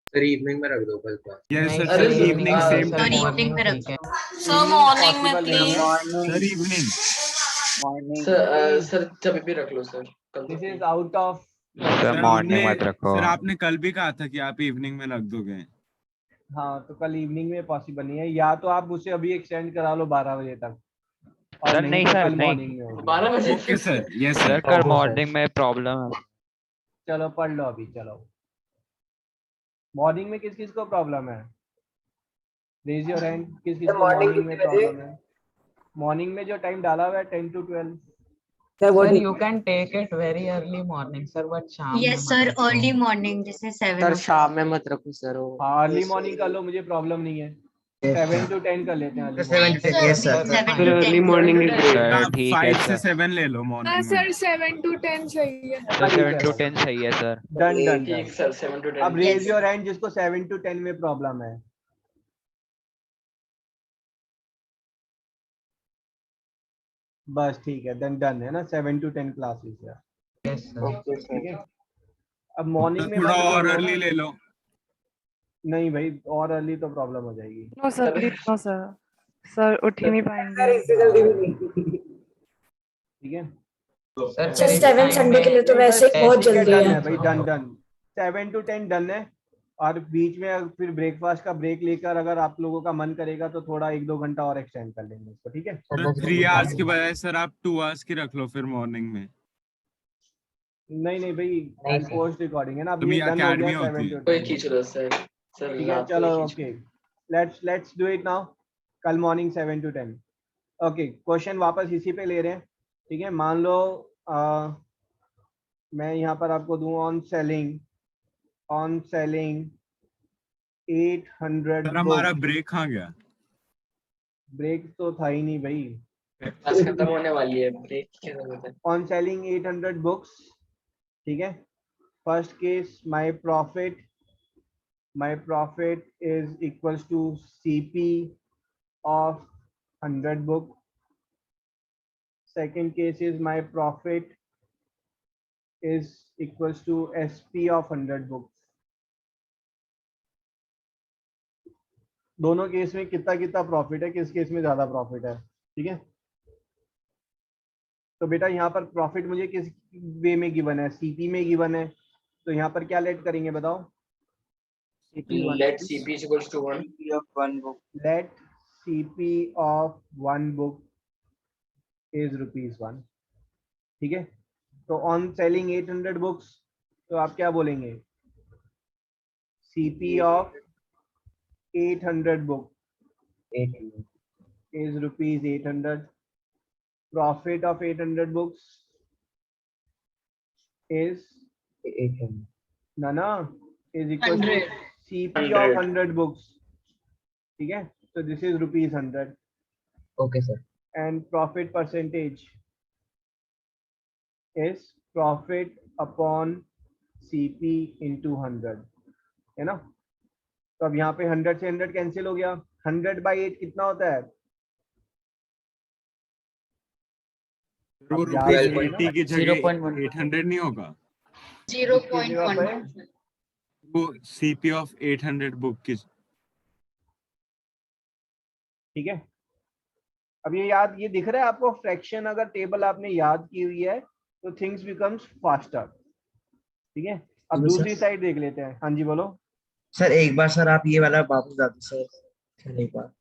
सर इवनिंग में रख दो कल क्लास। यस नहीं sir, sir, sir evening same sir sir time. Evening में मॉर्निंग ठीक है। सर मॉर्निंग में पॉसिबल नहीं प्लीज। Sir evening. सर जब भी रख लो सर कल। This is out of sir sir morning आपने मत रखो। सर आपने कल भी कहा था कि आप इवनिंग में रख दोगे। हाँ, तो कल इवनिंग में पॉसिबल नहीं है, या तो आप मुझसे अभी एक्सटेंड करा लो 12 बजे तक, और सर नहीं नहीं तो सर कल नहीं। मॉर्निंग में होगी। 12 बजे okay sir, yes sir sir. कल मॉर्निंग में प्रॉब्लम है। चलो पढ़ लो अभी, चलो। मॉर्निंग में किस किस को प्रॉब्लम है? रेज योर हैंड, किस किस को मॉर्निंग मॉर्निंग में कितने बजे? प्रॉब्लम है? मॉर्निंग में जो टाइम डाला हुआ है 10 to 12। सर वो सर ठीक you can take it very early morning sir, but शाम में यस मत सर, रखो। अर्ली मॉर्निंग जैसे 7 सर o'clock। शाम में मत रखो सर वो। हाँ, अर्ली मॉर्निंग कर लो, मुझे प्रॉब्लम नहीं है। 7 to 10 कर लेते हैं early sir morning. 7 yes sir। 7 फिर to early 10। Morning is great. Sir ठीक है 5 से सर। 7 ले लो मॉर्निंग में। 7 to 10 सही है। सर 7 to 10 सही है सर। डन डन ठीक डन। Sir 7 to 10। अब रेज Yes. योर हैंड जिसको 7 to 10 में प्रॉब्लम है। बस ठीक है, देन डन है ना, 7 to 10 क्लासेस है। Yes sir. ठीक है, अब मॉर्निंग में थोड़ा मत और बोलो। अर्ली ले लो। नहीं भाई, और अर्ली तो प्रॉब्लम हो जाएगी। No sir please, no sir. Sir उठ ही नहीं पाएंगे। सर इससे जल्दी भी नहीं। ठीक है, सर सर फिर इस 7 टाइम संडे के में लिए तो वैसे ही बहुत ठीक है, जल्दी डन है। है भाई, डन डन। 7 to 10 डन है। और बीच में फिर ब्रेकफास्ट का ब्रेक लेकर अगर आप लोगों का मन करेगा तो थोड़ा 1-2 घंटा और एक्सटेंड कर लेंगे इसको, ठीक है? सर 3 आवर्स के बजाय सर आप 2 आवर्स की रख लो फिर मॉर्निंग में। नहीं नहीं भाई, पोस्ट रिकॉर्डिंग है ना, अब अभी ये डन हो academy गया होती 7 है। to कोई 10। खींच लो सर। सर ठीक है, रात को चलो ही खींच okay, let's do it now. कल मॉर्निंग 7 to 10। ओके, क्वेश्चन वापस इसी पे ले रहे हैं। ठीक है, मान लो मैं यहाँ पर आपको दूं ऑन सेलिंग 800 सर हमारा बुक। ब्रेक कहाँ गया? ब्रेक तो था ही नहीं भाई। क्लास खत्म होने वाली है, ब्रेक की क्या जरूरत है। On selling 800 books. ठीक है, first case my profit is equals to CP of 100 book. Second case is my profit is equals to SP of 100 books। दोनों केस में कितना कितना प्रॉफिट है, किस केस में ज्यादा प्रॉफिट है? ठीक है, तो बेटा यहाँ पर प्रॉफिट मुझे किस वे में गिवन है? सीपी में गिवन है, तो यहाँ पर क्या लेट करेंगे बताओ? Let CP is equals to 1 let CP of 1 book is ₹1। ठीक है, तो ऑन सेलिंग 800 बुक्स, तो आप क्या बोलेंगे? CP of 800 book is ₹800। Profit of 800 books is is equal to CP of 100 books। ठीक है, so this is ₹100। Okay sir। and profit percentage is profit upon CP into 100, है ना? तो अब यहाँ पे 100 से 100 कैंसिल हो गया। 100/8 कितना होता है? वो अब याद नहीं है ना? ₹80 की जगह 800 नहीं होगा? 0.1। वो CP ऑफ 800 बुक की। ठीक है, अब ये दिख रहा है आपको? फ्रैक्शन अगर टेबल आपने याद की हुई है तो थिंग्स बिकम्स फास्टर। ठीक है, अब दूसरी साइड देख लेते हैं। हाँ जी बोलो सर एक बार सर आप ये वाला वापस बता दो सर एक बार।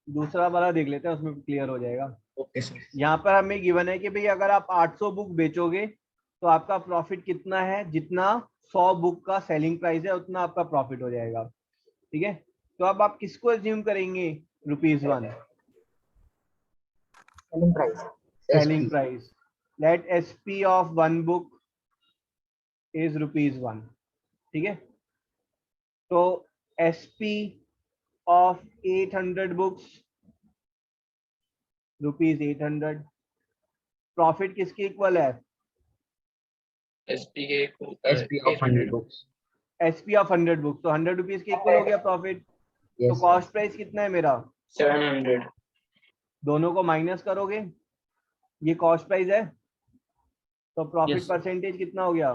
दूसरा वाला देख लेते हैं, उसमें क्लियर हो जाएगा। Okay sir. यहाँ पर हमें गिवन है कि भाई अगर आप 800 बुक बेचोगे तो आपका प्रॉफिट कितना है? जितना 100 बुक का सेलिंग प्राइस है उतना आपका प्रॉफिट हो जाएगा। ठीक है, तो अब आप किसको एज्यूम करेंगे? ₹1 selling price selling price. Let SP of 1 book is ₹1। ठीक है, तो SP ऑफ 800 बुक्स ₹800। प्रॉफिट किसके इक्वल है? SP के SP of 100 books SP of 100 books, तो 100 रुपीज के इक्वल हो गया प्रॉफिट। तो yes कॉस्ट प्राइस कितना है मेरा? 700। दोनों को माइनस करोगे, ये कॉस्ट प्राइस है, तो प्रॉफिट Yes. परसेंटेज कितना हो गया?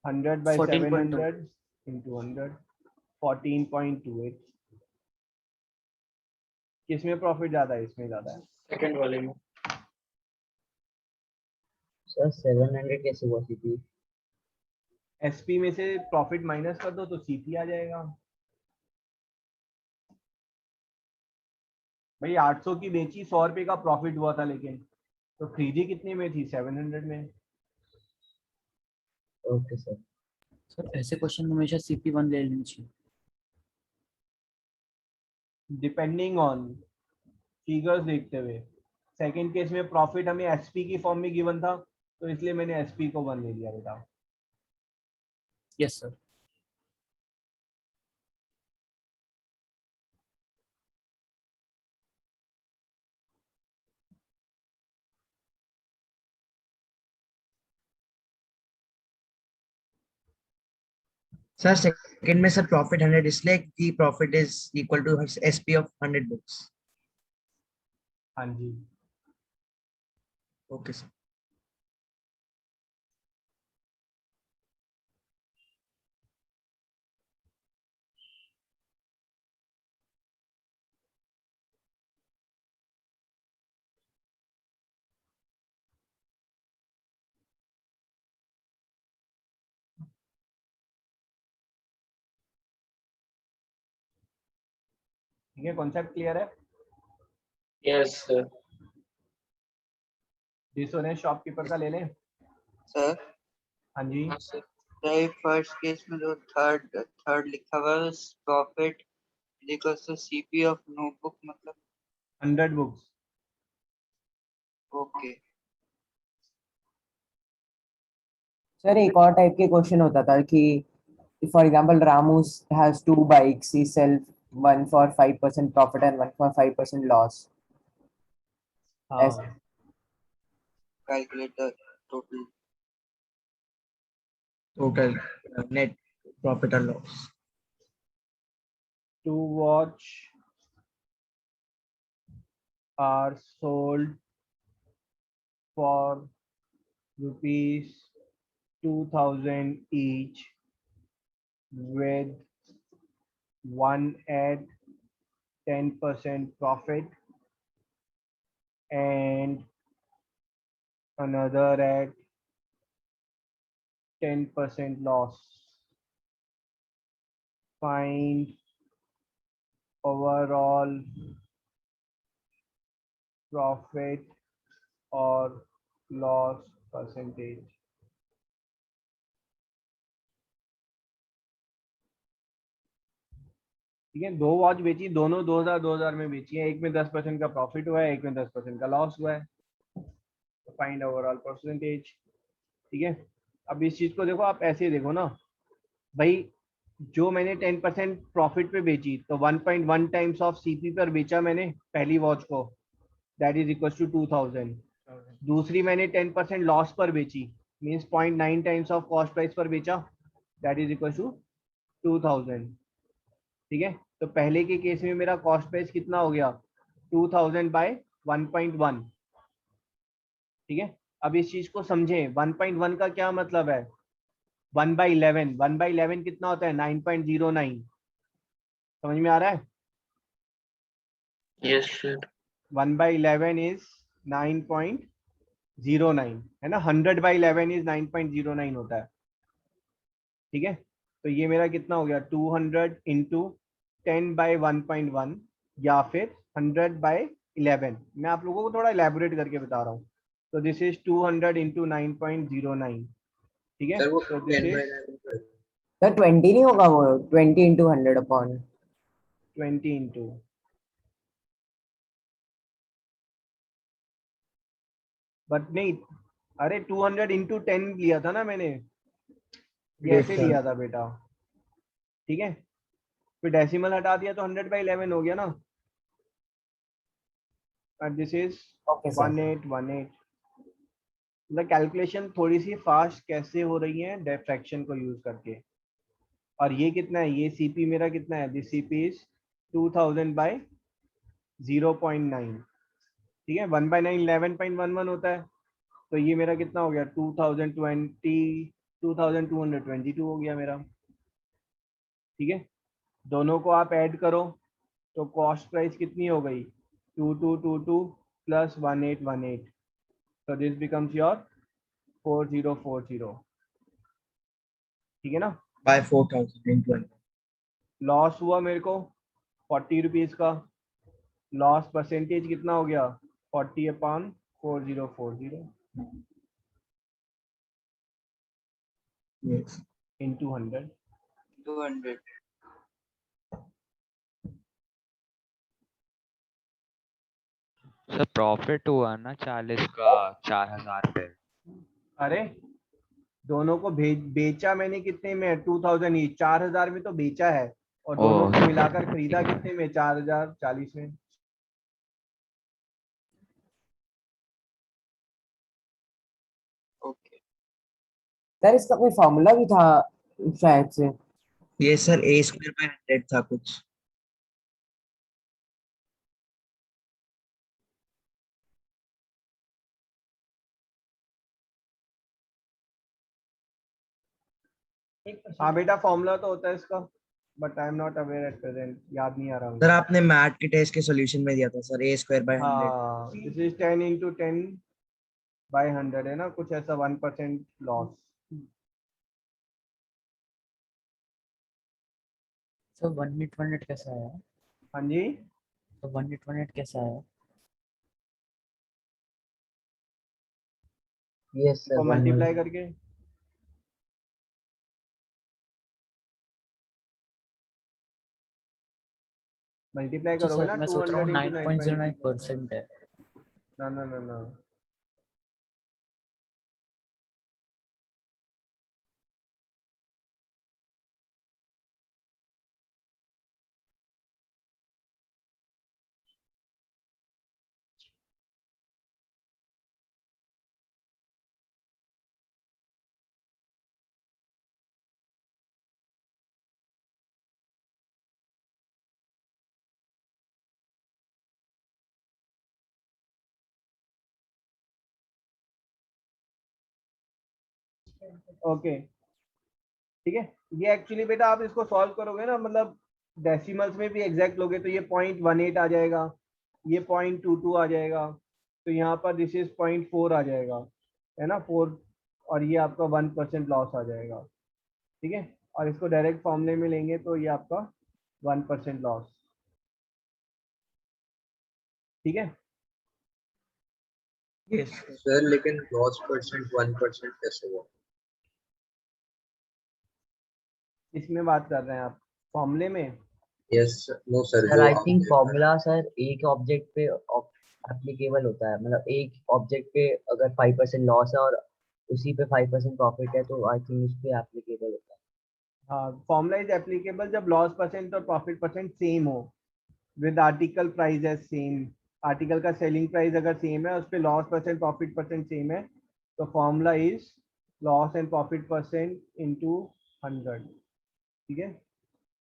100 by 700 into 100, 14.28। किसमें प्रॉफिट ज्यादा है? इसमें ज्यादा है। सेकंड वाले में सर 700 कैसे हुआ CP? SP में से प्रॉफिट माइनस कर दो तो CP आ जाएगा। भाई 800 की बेची, 100 रुपए का प्रॉफिट हुआ था, लेकिन तो 3G कितने में थी? 700 में। Okay sir. सर ऐसे क्वेश्चन में हमेशा CP1 ले लेनी चाहिए। डिपेंडिंग ऑन फिगर्स देखते हुए। सेकंड केस में प्रॉफिट हमें SP की फॉर्म में गिवन था, तो इसलिए मैंने SP को 1 ले लिया बेटा। Yes sir. सर सेकंड में सर प्रॉफिट 100 इसलिए कि profit is equal to SP of 100 books. हाँ जी। Okay sir. ठीक है, कॉन्सेप्ट क्लियर है? Yes sir. जिसने शॉपकीपर का ले लें। सर हाँ जी। फर्स्ट केस में जो थर्ड लिखा हुआ है profit equals to CP of notebook मतलब 100 बुक्स। ओके। सर एक और टाइप के क्वेश्चन होता था कि for example Ramu has 2 bikes, he sell one for 5% profit and one for 5% loss. हाँ। Calculate the total net profit or loss. To watch are sold for ₹2,000 each, with one at 10% profit and another at 10% loss. Find overall profit or loss percentage. ठीक है, 2 watch बेची, दोनों 2000 में बेची है। एक में 10% का प्रॉफिट हुआ है, एक में 10% का लॉस हुआ है। Find overall percentage. ठीक है, अब इस चीज को देखो, आप ऐसे ही देखो ना भाई, जो मैंने 10% प्रॉफिट पे बेची तो 1.1 टाइम्स ऑफ CP पर बेचा मैंने पहली वॉच को, दैट इज इक्वल टू 2000। दूसरी मैंने 10% लॉस पर बेची, means 0.9 times of cost price पर बेचा, दैट इज इक्वल टू 2000। ठीक है, तो पहले के केस में मेरा कॉस्ट प्राइस कितना हो गया? 2000 बाय 1.1। ठीक है, अब इस चीज को समझें, 1.1 का क्या मतलब है? 1/11। 1/11 कितना होता है? 9.09। समझ में आ रहा है? Yes sir. 1/11 इज 9.09 है ना। 100/11 इज 9.09 होता है। ठीक है, तो ये मेरा कितना हो गया? 200 इंटू 10/1.1 या फिर 100/11। मैं आप लोगों को थोड़ा इलेबोरेट करके बता रहा हूँ। तो दिस इज 200 इंटू 9.09। ठीक है, सर वो तो 10 दिस by इज 11 कर। सर 20 नहीं होगा वो, 20 into 100 अपॉन 20 इंटू, बट नहीं, अरे 200 इंटू 10 लिया था ना मैंने, ये Yes, ऐसे sir. लिया था बेटा, ठीक है, फिर डेसिमल हटा दिया तो 100/11 हो गया ना, and this is okay sir. 1818। मतलब कैलकुलेशन थोड़ी सी फास्ट कैसे हो रही है, डिफ्रैक्शन को यूज करके। और ये कितना है, ये सीपी मेरा कितना है, दिस सीपी इज 2000/0.9, ठीक है, 1/9 11.11 होता है, तो ये मेरा कितना हो गया 2222 हो गया मेरा, ठीक है। दोनों को आप ऐड करो तो कॉस्ट प्राइस कितनी हो गई 2222 plus 1818, so this becomes your 4040, ठीक है ना। By 4,000 into 100. लॉस हुआ मेरे को 40 रुपीज का, लॉस परसेंटेज कितना हो गया 40/4040 Yes. into 100। 200। सर प्रॉफिट हुआ ना 40 का 4,000 पे। अरे दोनों को बेचा मैंने कितने में 2000 ही, 4000 में तो बेचा है, और दोनों ओह। को मिलाकर खरीदा कितने में 4040 में। ओके सर इसका कोई फॉर्मूला भी था शायद से। ये सर a square by 100 था कुछ। हाँ बेटा फॉर्मूला तो होता है इसका, but I am not aware at present, याद नहीं आ रहा सर मुझे। आपने मैथ के टेस्ट के सॉल्यूशन में दिया था सर a square by 100। हाँ दिस इज 10 into 10/100 है ना, कुछ ऐसा 1% लॉस। सर 1 कैसा है? हाँ जी, तो 1 कैसा है? यस सर इसको मल्टीप्लाई करके मल्टीप्लाई अच्छा करोगे सर ना मैं सोच रहा 200 हूँ into 9.3। 9.09% है। ना ना ना ना, ओके ठीक है। ये एक्चुअली बेटा आप इसको सॉल्व करोगे ना, मतलब डेसिमल्स में भी एग्जैक्ट लोगे तो ये 0.18 आ जाएगा, ये 0.22 आ जाएगा, तो यहाँ पर दिस इज 0.4 आ जाएगा, है ना 4, और ये आपका 1% लॉस आ जाएगा, ठीक है। और इसको डायरेक्ट फॉर्मूले में लेंगे तो ये आपका 1% लॉस, ठीक है। यस सर लेकिन लॉस परसेंट 1% कैसे हुआ? इसमें बात कर रहे हैं आप फॉर्मूले में। यस नो सर, सर जो आई थिंक आपने फॉर्मूला सर एक ऑब्जेक्ट पे एप्लीकेबल होता है, मतलब एक ऑब्जेक्ट पे अगर 5% लॉस है और उसी पे 5% प्रॉफिट है तो आई थिंक उस पे एप्लीकेबल होता है। हाँ फॉर्मूला इज एप्लीकेबल जब लॉस परसेंट और प्रॉफिट परसेंट सेम हो, with article price as same, article का सेलिंग प्राइस अगर सेम है उस पे loss percent profit percent same है, तो formula is loss and profit percent into 100, ठीक है।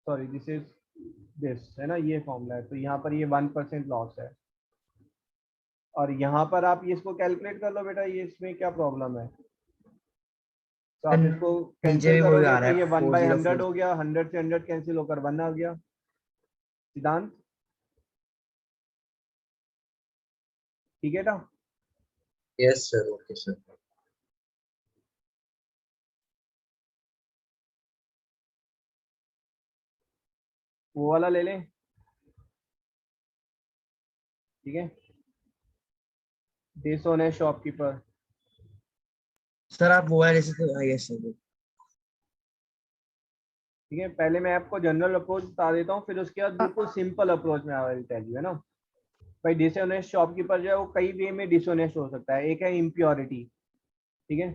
सॉरी दिस है ना, ये फॉर्मूला है, तो यहाँ पर ये 1% लॉस है, और यहाँ पर आप ये इसको कैलकुलेट कर लो बेटा, ये इसमें क्या प्रॉब्लम है, तो आप इसको नीचे कैंसिल भी वही करोगे आ तो रहा ये है 1/100 404। हो गया, 100 से 100 कैंसिल होकर 1 आ गया, सिद्धांत ठीक है ना। Yes sir, okay sir. वो वाला ले लें, ठीक है, डिसऑनेस्ट शॉपकीपर। सर आप वो वाले से तो यस सर। ठीक है, पहले मैं आपको जनरल अप्रोच बता देता हूँ, फिर उसके बाद बिल्कुल सिंपल अप्रोच में आई विल टेल यू, है ना। भाई डिसऑनेस्ट शॉपकीपर जो है वो कई वे में डिसऑनेस्ट हो सकता है। एक है इम्प्योरिटी, ठीक है।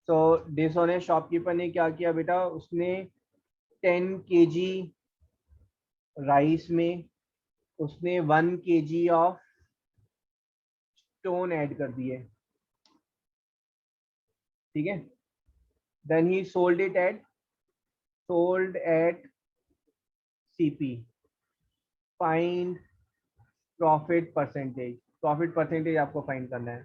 तो डिसऑनेस्ट शॉपकीपर ने क्या किया बेटा, उसने 10 kg राइस में उसने 1 kg ऑफ स्टोन ऐड कर दिए, ठीक है। Then he sold at CP। Find profit percentage आपको फाइंड करना है।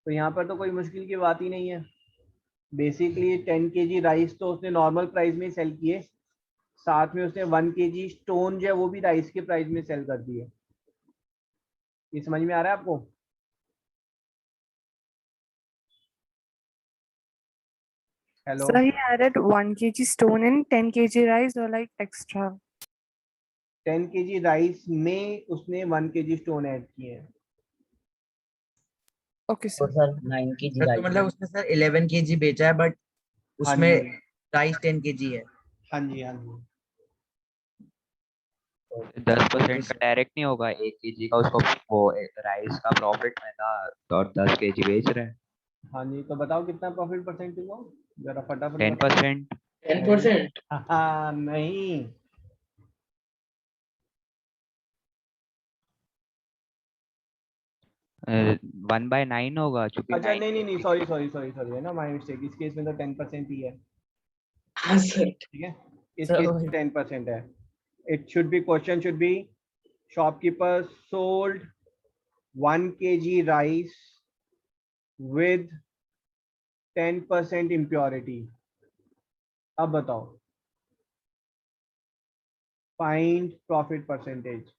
तो यहाँ पर तो कोई मुश्किल की बात ही नहीं है। बेसिकली 10 kg राइस तो उसने नॉर्मल प्राइस में सेल किए, साथ में उसने 1 kg स्टोन जो है वो भी राइस के प्राइस में सेल कर दिए। ये समझ में आ रहा है आपको? Hello So he added 1 kg stone in 10 kg rice or like extra? 10 kg rice में उसने 1 kg स्टोन ऐड किए हैं। Okay, तो sir. सर 9 की सर तो मतलब उसने सर 11 kg बेचा है, बट हाँ उसमें जी राइस 10 kg है। हाँ जी हाँ जी। 10% का डायरेक्ट नहीं होगा, 1 kg का उसको वो राइस का प्रॉफिट मिला और 10 kg बेच रहे हैं। हाँ जी, तो बताओ कितना प्रॉफिट परसेंटेज हुआ, जरा फटाफट 10%। 10%। हाँ नहीं, 1/9 होगा क्योंकि अच्छा 9 नहीं, सॉरी है ना, माय मिस्टेक। इस केस में तो 10% ही है, हाँ सर। ठीक है। इस सर, केस में 10% है। It should be, question should be shopkeeper sold 1 kg rice with 10% impurity। अब बताओ, find profit percentage.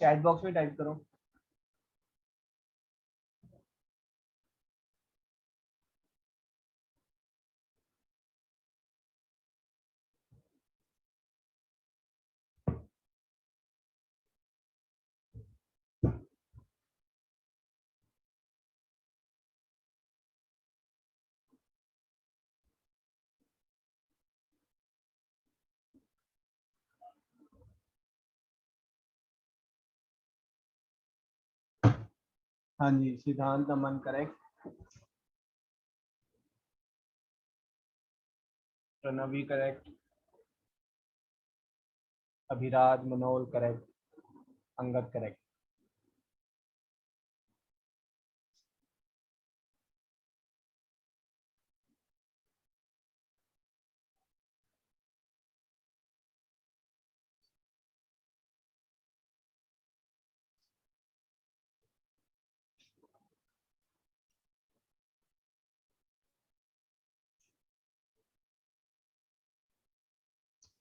Chat box में टाइप करो। हाँ जी, Siddhant Aman correct, Pranavi correct, Abhiraj Manol correct, Angad correct.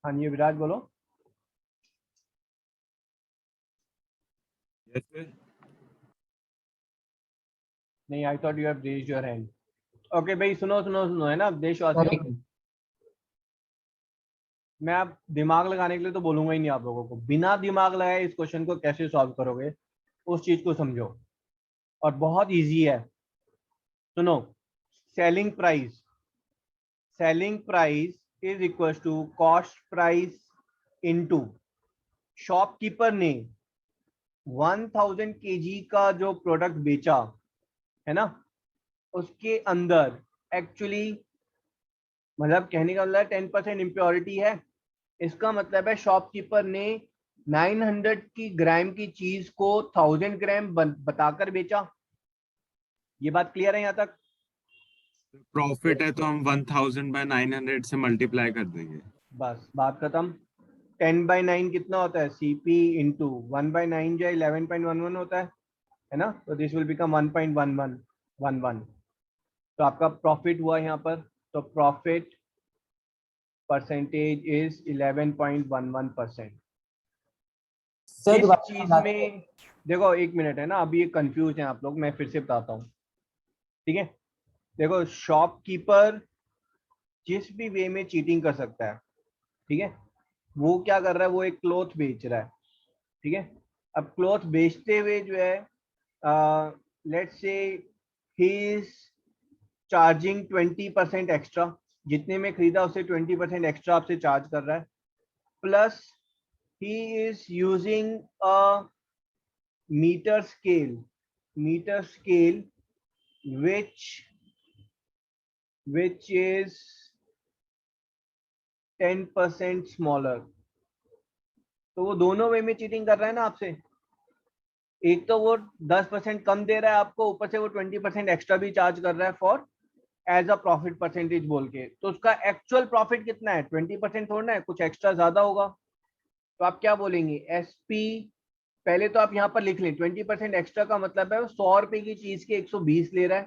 हाँ जी अभिराज बोलो। Yes, sir. नहीं, I thought you have raised your hand. Okay भाई, सुनो है ना देशवासियों, मैं अब दिमाग लगाने के लिए तो बोलूंगा ही नहीं आप लोगों को। बिना दिमाग लगाए इस क्वेश्चन को कैसे सॉल्व करोगे, उस चीज को समझो। और बहुत इजी है, सुनो। Selling price is equal to cost price into shopkeeper ने 1000 kg का जो प्रोडक्ट बेचा है ना, उसके अंदर एक्चुअली, मतलब कहने का मतलब 10% इम्प्योरिटी है। इसका मतलब है शॉपकीपर ने 900 की ग्राम की चीज को 1000 ग्राम बताकर बेचा। ये बात क्लियर है यहाँ तक? प्रॉफिट है तो हम 1000/900 से मल्टीप्लाई कर देंगे। बस बात खत्म। 10/9 कितना होता है? CP इंटू 1/9 जो 11.11 होता है ना, तो दिस विल बिकम 1.1111। तो आपका प्रॉफिट हुआ यहाँ पर, तो प्रॉफिट परसेंटेज इज 11.11%। सर इस चीज में देखो, एक मिनट है ना, अभी ये कंफ्यूज है आप लोग, मैं फिर से बताता हूँ, ठीक है। देखो, शॉपकीपर जिस भी वे में चीटिंग कर सकता है, ठीक है, वो क्या कर रहा है, वो एक क्लॉथ बेच रहा है, ठीक है। अब क्लॉथ बेचते हुए जो है let's say he is charging 20% extra, जितने में खरीदा उससे 20% एक्स्ट्रा आपसे चार्ज कर रहा है, plus he is using a meter scale which is 10% smaller। तो वो दोनों वे में चीटिंग कर रहा है ना आपसे, एक तो वो 10% कम दे रहा है आपको, ऊपर से वो 20% एक्स्ट्रा भी चार्ज कर रहा है for as a profit percentage बोल के। तो उसका एक्चुअल प्रॉफिट कितना है, 20% थोड़ा है, कुछ एक्स्ट्रा ज्यादा होगा। तो आप क्या बोलेंगे, एसपी, पहले तो आप यहाँ पर लिख लें 20% एक्स्ट्रा का मतलब है 100 रुपए की चीज के 120 ले रहा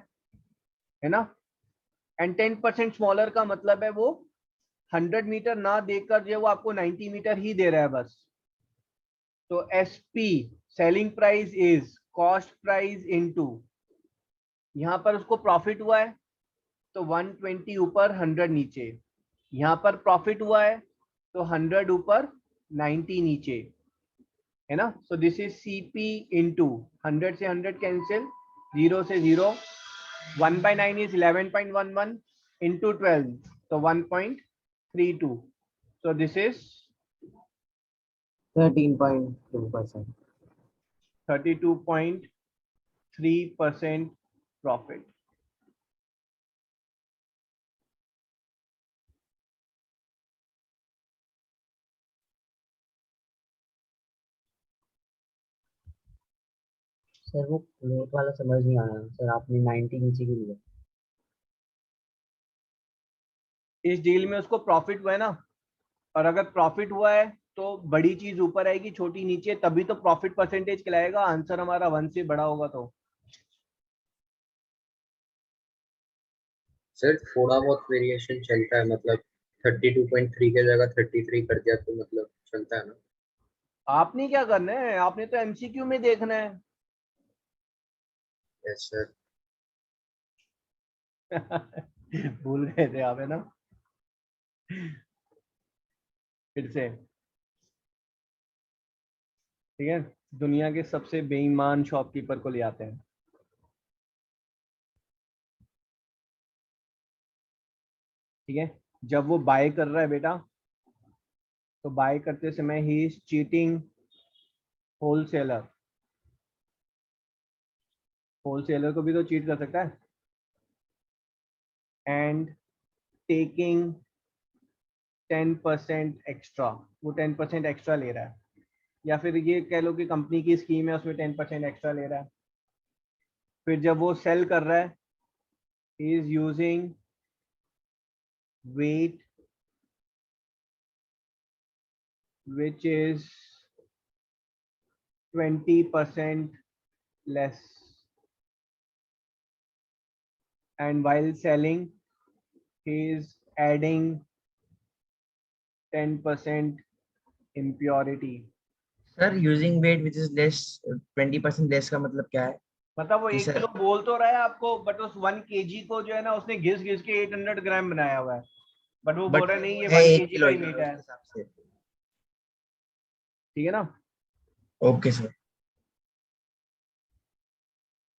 है ना। एंड 10% स्मॉलर का मतलब है वो 100 मीटर ना देकर जो वो आपको 90 मीटर ही दे रहा है बस। तो SP selling price is cost price into, यहाँ पर उसको प्रॉफिट हुआ है तो 120 ऊपर 100 नीचे, यहाँ पर प्रॉफिट हुआ है तो 100 ऊपर 90 नीचे, है ना। So this is CP into 100 से 100 कैंसिल, 0 से 0, 1/9 इज 11.11 इनटू 12 तो 1.32। So this is 13.2%। 32.3% profit. Sir वो क्लोथ वाला समझ नहीं आया सर, आपने 90 नीचे क्यों लिया? इस डील में उसको प्रॉफिट हुआ है ना, और अगर प्रॉफिट हुआ है तो बड़ी चीज ऊपर आएगी छोटी नीचे, तभी तो प्रॉफिट परसेंटेज कहलाएगा। आंसर हमारा 1 से बड़ा होगा तो। सर थोड़ा बहुत वेरिएशन चलता है, मतलब 32.3 के जगह 33 कर दिया तो मतलब चलता है ना। आपने क्या करना है, आपने तो एमसीक्यू में देखना है। Yes sir. भूल गए थे आप, है ना। फिर से, ठीक है, दुनिया के सबसे बेईमान शॉपकीपर को ले आते हैं। ठीक है, जब वो बाय कर रहा है बेटा, तो बाय करते समय he is cheating wholesaler. Wholesaler को भी तो चीट कर सकता है। एंड टेकिंग 10% एक्स्ट्रा, वो 10% एक्स्ट्रा ले रहा है, या फिर ये कह लो कि कंपनी की स्कीम है उसमें 10% एक्स्ट्रा ले रहा है। फिर जब वो सेल कर रहा है, he is using weight which is 20% less, and while selling he is adding 10% impurity। Sir using weight which is less 20% less का मतलब क्या है? मतलब वो जी 1 सर। किलो बोल तो रहा है आपको, बट उस 1 kg को जो है ना उसने घिस घिस के 800 ग्राम बनाया हुआ है, बट वो बोल रहा है नहीं ये 1 1 kg किलो का ही मीट है। हिसाब से। ठीक है ना, ओके सर।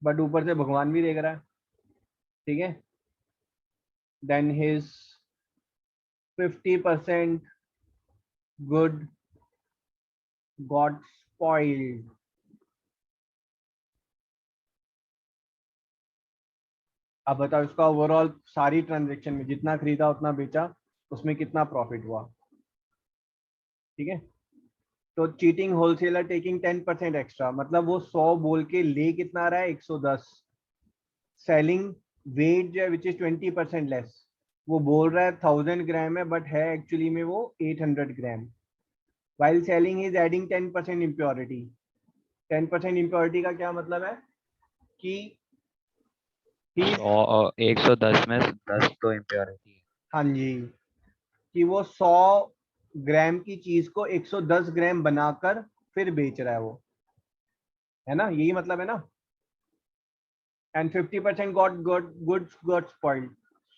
बट ऊपर से भगवान भी देख रहा है। ठीक है, then his 50% good got spoiled। अब बताओ इसका ओवरऑल सारी ट्रांजैक्शन में जितना खरीदा उतना बेचा, उसमें कितना प्रॉफिट हुआ। ठीक है, तो चीटिंग होलसेलर टेकिंग 10% एक्स्ट्रा, मतलब वो 100 बोल के ले कितना रहा है, 110। सेलिंग वेट जो है विच इज 20% लेस, वो बोल रहा है 1000 ग्राम है, बट है एक्चुअली में वो 800 gram. While selling is adding 10% impurity. 10% impurity का क्या मतलब है कि 110 में 10 तो इम्प्योरिटी है। हाँ जी, कि वो 100 ग्राम की चीज को 110 ग्राम बनाकर फिर बेच रहा है वो, है ना, यही मतलब है ना। एंड 50% गुड्स गॉट स्पॉइल्ड,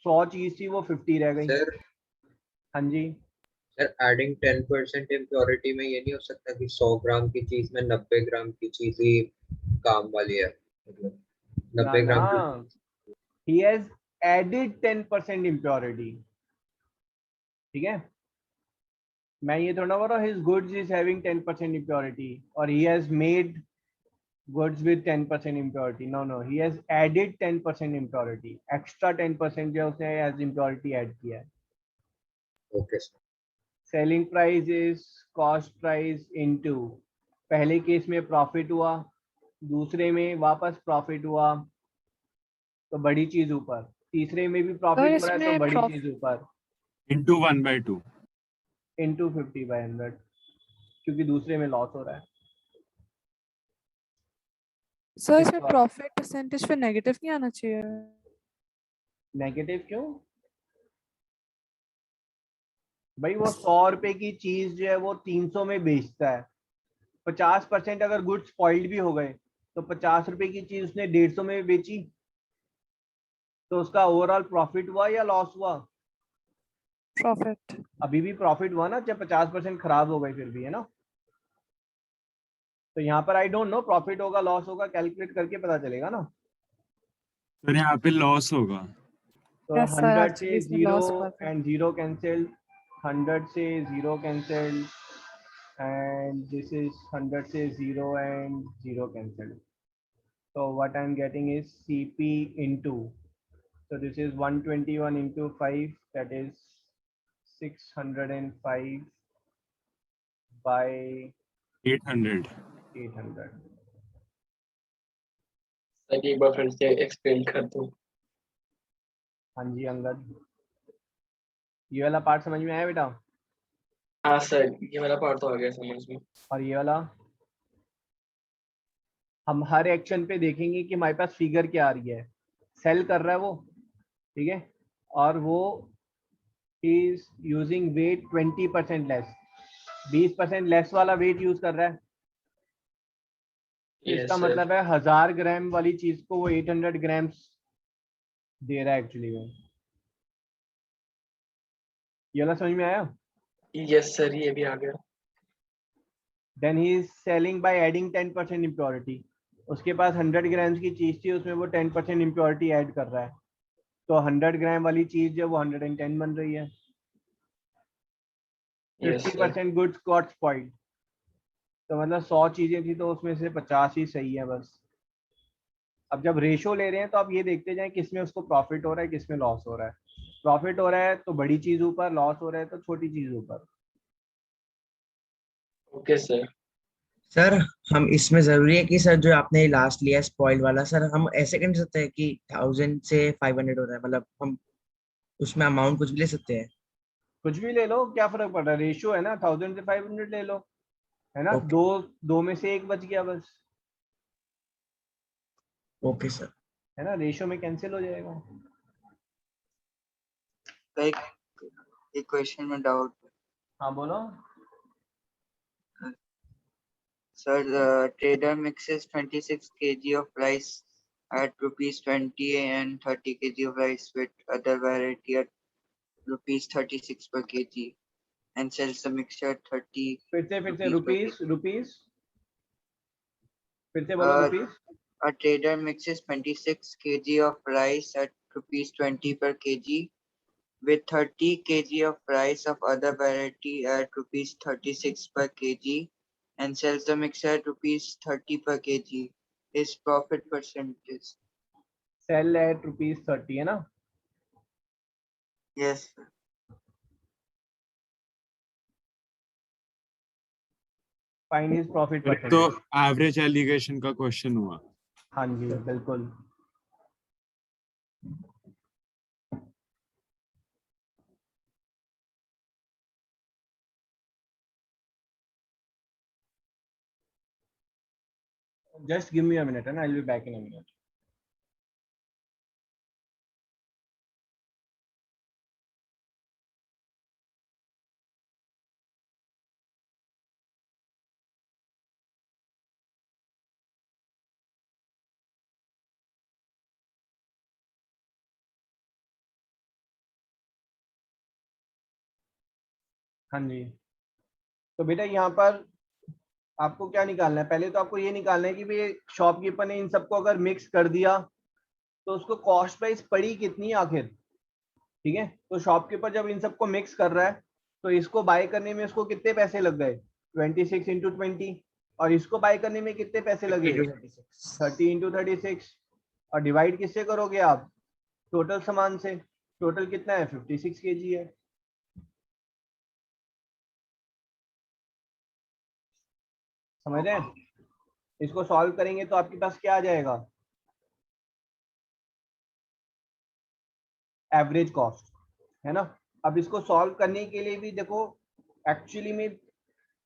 100 चीज थी वो 50 रह गई। सर हाँ जी सर एडिंग 10% इम्प्योरिटी में ये नहीं हो सकता कि 100 ग्राम की चीज में 90 ग्राम की चीज ही काम वाली है, मतलब 90 ना ग्राम की। he has added 10% impurity, ठीक है। मैं ये थोड़ा बोल रहा हूँ his goods is having 10% impurity और he has made goods with 10% impurity. No, he has added 10% impurity, extra 10% जो उसने as impurity add किया है। Okay sir. Selling price is cost price into, पहले केस में प्रॉफिट हुआ, दूसरे में वापस प्रॉफिट हुआ तो बड़ी चीज ऊपर, तीसरे में भी प्रॉफिट हो रहा है तो इसमें बड़ी चीज ऊपर, into 1/2. इनटू 50/100 क्योंकि दूसरे में लॉस हो रहा है। सर इसमें प्रॉफिट परसेंटेज पे नेगेटिव नहीं आना चाहिए। नेगेटिव क्यों भाई? वो 100 रुपए की चीज जो है वो 300 में बेचता है, 50% अगर गुड्स स्पॉइल्ड भी हो गए तो 50 रुपए की चीज उसने 150 में बेची तो उसका ओवरऑल प्रॉफिट हुआ या लॉस हुआ? प्रॉफिट। अभी भी प्रॉफिट हुआ ना, जब 50% खराब हो गए फिर भी, है ना। तो यहाँ पर आई डोंट नो प्रॉफिट होगा लॉस होगा, कैलकुलेट करके पता चलेगा ना। सर यहाँ पे लॉस होगा। तो Yes, sir, 100 actually से इसमें 0 loss हुआ था। एंड 0 कैंसिल, 100 से 0 कैंसिल एंड दिस इज 100 से 0 and 0 cancel. so what I'm getting is CP into, so this is 121 into 5, that is 605 by 800. 800। Sir एक बार फिर से एक्सप्लेन कर दो। हाँ जी अंगद, ये वाला पार्ट समझ में आया बेटा? हाँ सर, ये वाला पार्ट तो आ गया समझ में। और ये वाला हम हर एक्शन पे देखेंगे कि हमारे पास फिगर क्या आ रही है। सेल कर रहा है वो, ठीक है, और वो is using weight 20% less, 20% less वाला वेट यूज कर रहा है। Yes, इसका sir. मतलब है 1000 ग्राम वाली चीज को वो 800 ग्राम्स दे रहा है एक्चुअली में। ये वाला समझ में आया? यस सर, ये भी आ गया। Then he is selling by adding 10% impurity. उसके पास 100 ग्राम्स की चीज थी, उसमें वो 10% इम्प्योरिटी ऐड कर रहा है, तो 100 ग्राम वाली चीज जो वो 110 बन रही है। Yes, sir. 50% goods got spoiled, तो मतलब 100 चीजें थी तो उसमें से 50 ही सही है बस। अब जब रेशो ले रहे हैं तो आप ये देखते जाएं किसमें उसको प्रॉफिट हो रहा है किसमें लॉस हो रहा है। प्रॉफिट हो रहा है तो बड़ी चीज ऊपर, लॉस हो रहा है तो छोटी चीज ऊपर। Okay sir. सर हम इसमें जरूरी है कि सर जो आपने लास्ट लिया स्पॉइल वाला, सर हम ऐसे कर सकते हैं कि 1000 से 500 हो रहा है, मतलब हम उसमें अमाउंट कुछ भी ले सकते हैं। कुछ भी ले लो, क्या फर्क पड़ रहा है? रेशियो है ना, 1000 से 500 ले लो, है ना। ओके। दो में से एक बच गया बस, ओके सर। है ना, रेशियो में कैंसिल हो जाएगा। लाइक एक क्वेश्चन में डाउट। हाँ बोलो। Sir, the trader mixes 26 kg of rice at rupees 20 and 30 kg of rice with other variety at rupees 36 per kg and sells the mixture at 30 फिर से rupees per rupees kg. Rupees फिर से बोलो rupees. A trader mixes 26 kg of rice at rupees 20 per kg with 30 kg of rice of other variety at rupees 36 per kg and sells the mixture at rupees 30 per kg. His profit percentage. Sell at ₹30 है ना। Yes. Find his profit तो percentage. Average alligation का question हुआ। हाँ जी बिल्कुल। Just give me a minute and I'll be back in a minute. हाँ जी, तो बेटा यहाँ पर आपको क्या निकालना है? पहले तो आपको ये निकालना है कि भाई शॉपकीपर ने इन सबको अगर मिक्स कर दिया तो उसको कॉस्ट प्राइस पड़ी कितनी आखिर, ठीक है। तो शॉपकीपर जब इन सबको मिक्स कर रहा है तो इसको बाय करने में उसको कितने पैसे लग गए? 26 इंटू 20। और इसको बाय करने में कितने पैसे लगे? 30 इंटू 36। और डिवाइड किससे करोगे आप? टोटल सामान से। टोटल कितना है? 56 kg है। समझ रहे हैं? इसको सॉल्व करेंगे तो आपके पास क्या आ जाएगा? एवरेज कॉस्ट, है ना। अब इसको सॉल्व करने के लिए भी देखो, एक्चुअली में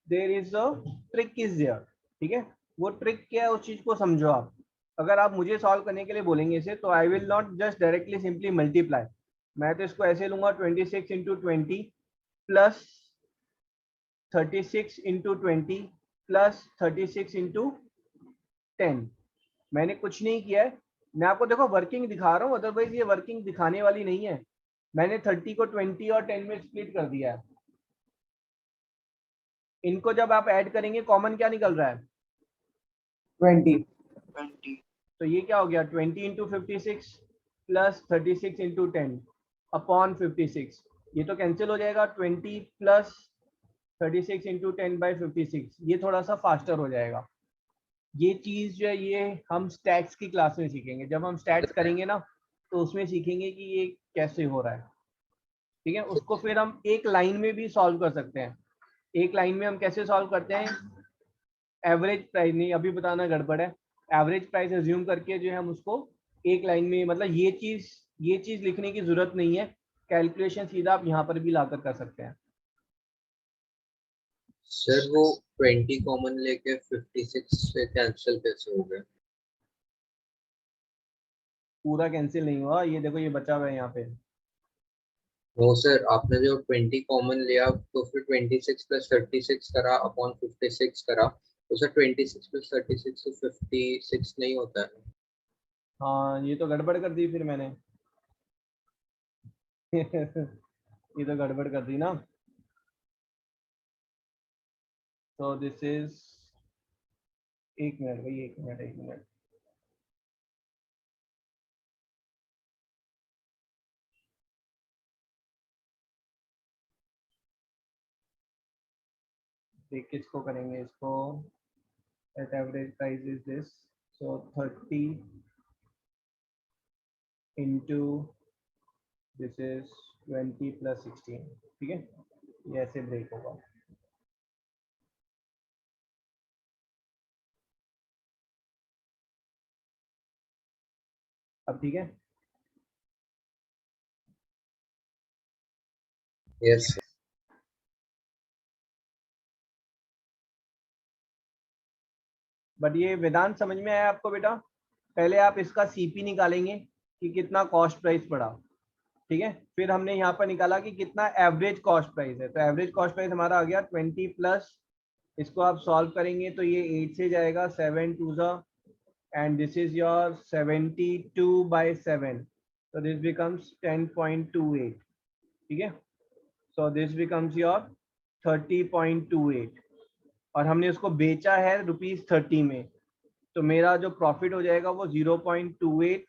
there is a trick is there, ठीक है। वो ट्रिक क्या है उस चीज को समझो आप। अगर आप मुझे सॉल्व करने के लिए बोलेंगे इसे, तो I will not just directly simply multiply. मैं तो इसको ऐसे लूंगा 26 into 20 plus 36 into 20 plus 36 into 10। मैंने कुछ नहीं किया है, मैं आपको देखो वर्किंग दिखा रहा हूँ, अदरवाइज ये वर्किंग दिखाने वाली नहीं है। मैंने 30 को 20 और 10 में स्प्लिट कर दिया है। इनको जब आप ऐड करेंगे कॉमन क्या निकल रहा है? 20। तो ये क्या हो गया? 20 इंटू 56 प्लस 36 इंटू 10 अपॉन 56। ये तो कैंसिल हो जाएगा। 20 प्लस 36 इंटू 10 बाई 56, ये थोड़ा सा फास्टर हो जाएगा। ये चीज जो है ये हम स्टैट्स की क्लास में सीखेंगे। जब हम स्टैट्स करेंगे ना तो उसमें सीखेंगे कि ये कैसे हो रहा है, ठीक है। उसको फिर हम एक लाइन में भी सॉल्व कर सकते हैं। एक लाइन में हम कैसे सॉल्व करते हैं? एवरेज प्राइस नहीं, अभी बताना गड़बड़ है। एवरेज प्राइस एज्यूम करके जो है हम उसको एक लाइन में, मतलब ये चीज लिखने की जरूरत नहीं है। कैलकुलेशन सीधा आप यहाँ पर भी लाकर कर सकते हैं। सर वो 20 कॉमन लेके 56 से कैंसिल कैसे हो गया? पूरा कैंसिल नहीं हुआ, ये देखो ये बचा हुआ है यहाँ पे। नो सर, आपने जो 20 कॉमन लिया तो फिर 26 प्लस 36 करा अपॉन 56 करा, तो सर 26 प्लस 36 तो 56 नहीं होता है। हाँ ये तो गड़बड़ कर दी फिर मैंने ये तो गड़बड़ कर दी ना। तो दिस इज, एक मिनट भाई, एक मिनट। देख किसको करेंगे इसको? At average price is this, so 30 into this is 20 plus 16, ठीक है। ये ऐसे ब्रेक होगा। अब ठीक है। यस बट ये वेदांत समझ में आया आपको बेटा? पहले आप इसका सीपी निकालेंगे कि कितना कॉस्ट प्राइस पड़ा, ठीक है। फिर हमने यहाँ पर निकाला कि कितना एवरेज कॉस्ट प्राइस है। तो एवरेज कॉस्ट प्राइस हमारा आ गया 20 प्लस, इसको आप सॉल्व करेंगे तो ये 8 से जाएगा, 7 टू ज़ा, and this is your 72 by 7, so this becomes 10.28, ठीक है। so this becomes your 30.28, और हमने उसको बेचा है ₹30 में, तो मेरा जो प्रॉफिट हो जाएगा वो 0.28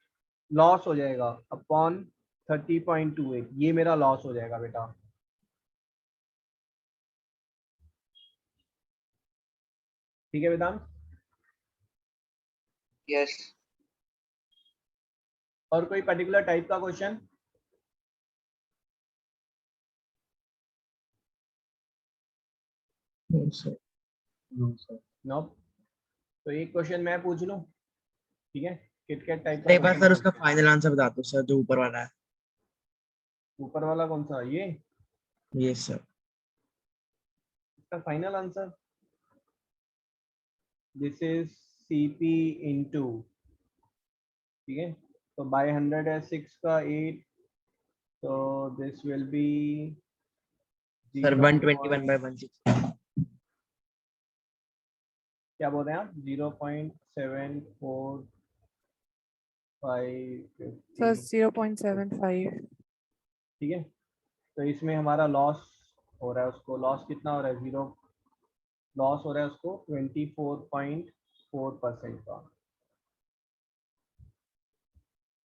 लॉस हो जाएगा अपॉन 30.28। ये मेरा लॉस हो जाएगा बेटा, ठीक है वेदांत? यस और कोई पर्टिकुलर टाइप का क्वेश्चन? नो। तो एक क्वेश्चन मैं पूछ लूं, ठीक है। किटकैट टाइप का एक बार सर क्वेश्चन। उसका फाइनल आंसर बता दो सर, जो ऊपर वाला है। ऊपर वाला कौन सा? ये सर इसका final answer, this is CP into, ठीक है। तो बाय 100 है 6 का 8, तो दिस विल बी सर 121/160। क्या बोल रहे हैं आप? 0.745 सर 0.75। ठीक है। तो इसमें हमारा लॉस हो रहा है उसको, लॉस कितना हो रहा है, 0 लॉस हो रहा है उसको 24.4% का।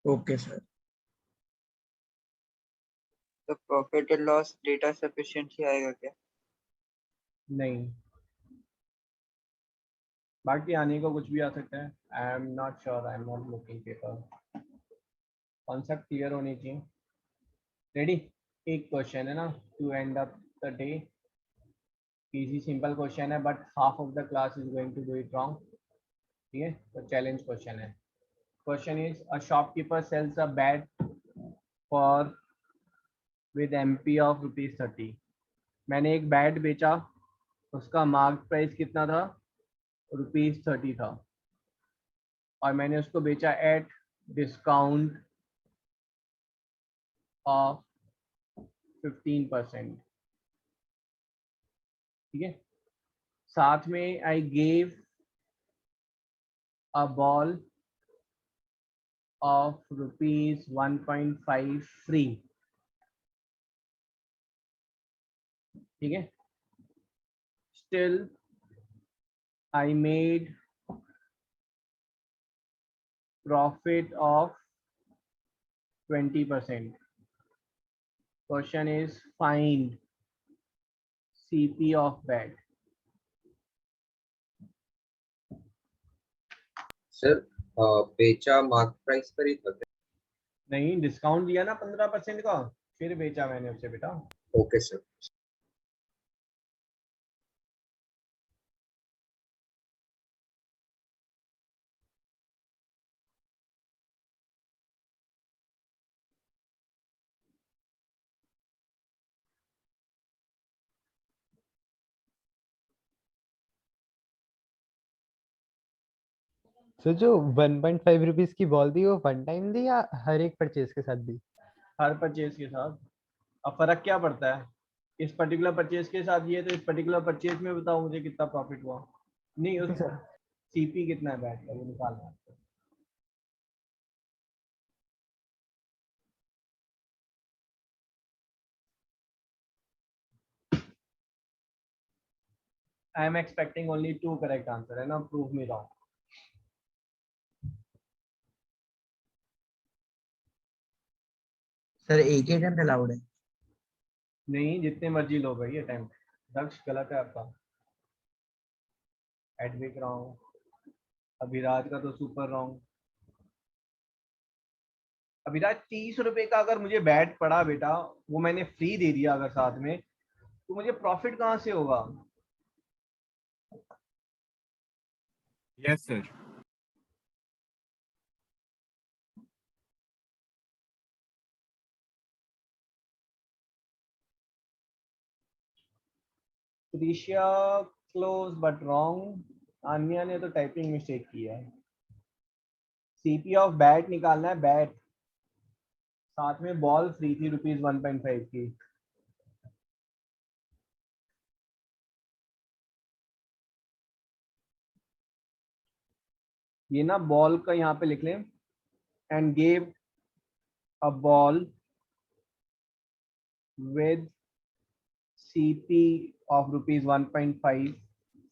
Okay sir. तो profit and loss data sufficiently आएगा क्या? नहीं, बाकी आने को कुछ भी आ सकता है। I am not sure, I am not looking paper. Concept clear होनी चाहिए। रेडी? एक क्वेश्चन है ना, to end up the day. Easy simple question है, but half of the class is going to do it wrong. ठीक है, तो challenge question है। Question is a shopkeeper sells a bat for with MP of ₹30। मैंने एक bat बेचा, उसका mark price कितना था, ₹30 था, और मैंने उसको बेचा एट डिस्काउंट ऑफ 15%। ठीक है, साथ में I gave a ball of ₹1.5 free. ठीक है, still I made profit of 20%. Question is find CP of bat. Sir बेचा मार्क प्राइस पर ही था क्या? नहीं, डिस्काउंट दिया ना 15% का, फिर बेचा मैंने उसे बेटा। Okay sir. सो जो 1.5 रुपीज की बॉल दी वो वन टाइम दी या हर एक परचेज के साथ दी? हर परचेज के साथ। अब फर्क क्या पड़ता है, इस पर्टिकुलर परचेज के साथ ये, तो इस पर्टिकुलर परचेज में बताओ मुझे कितना प्रॉफिट हुआ। नहीं, उस सीपी कितना है बैट का, वो निकालना है। I am expecting only 2 correct answer, है ना, प्रूव मी रॉन्ग। सर एक ही अटेम्प्ट अलाउड है? नहीं, जितने मर्जी लो भाई अटेम्प्ट। दक्ष गलत है आपका, एडविक रॉन्ग, अभिराज का तो सुपर रॉन्ग। अभिराज 30 रुपए का अगर मुझे बैट पड़ा बेटा, वो मैंने फ्री दे दिया अगर साथ में, तो मुझे प्रॉफिट कहाँ से होगा? Yes sir. Trishia close but wrong. Anya ने तो टाइपिंग मिस्टेक की है। सीपी ऑफ बैट निकालना है, बैट साथ में बॉल फ्री थी ₹1.5 की। ये ना बॉल का यहाँ पे लिख लें, and gave a ball with CP of ₹1.5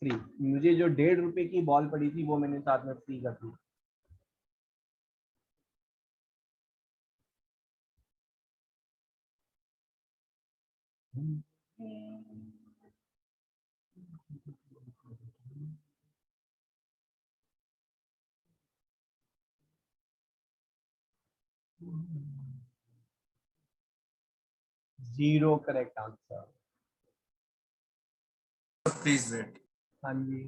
free. मुझे जो ₹1.5 की बॉल पड़ी थी वो मैंने साथ में फ्री कर दी। Zero correct answer. Please wait. हाँ जी,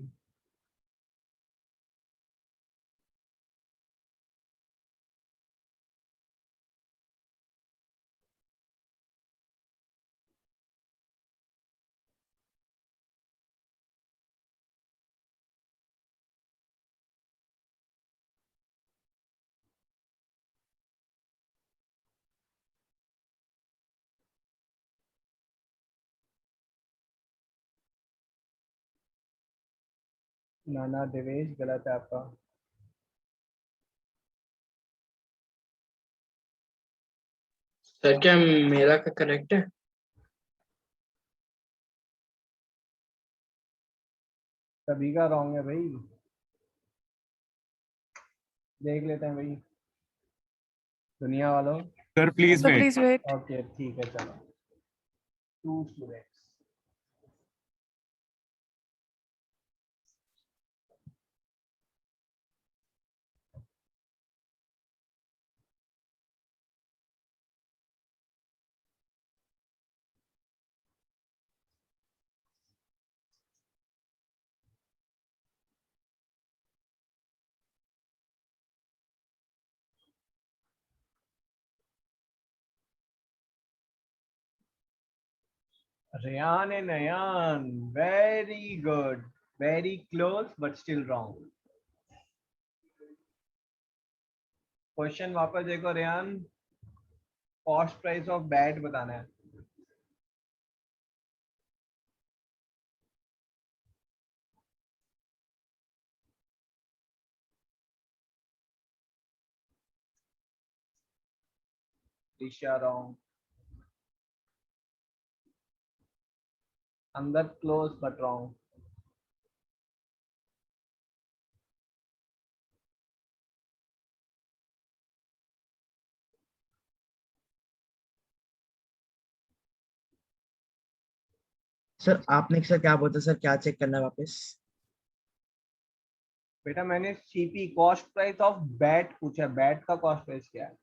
नाना देवेश गलत है आपका। सर क्या मेरा का करेक्ट है? सभी का रॉन्ग है भाई, देख लेते हैं भाई दुनिया वालों। Sir please So wait. please wait. Okay ठीक है चलो। 2 students. Rayan and Ayan, very good, very close but still wrong. Question वापस देखो Rayan, cost price of bat बताना है। दिशा रॉन्ग, अंदर क्लोज बट रॉन्ग। सर आपने सर क्या बोलता सर, क्या चेक करना है वापस? बेटा मैंने CP cost price of bat पूछा, बैट का कॉस्ट प्राइस क्या है?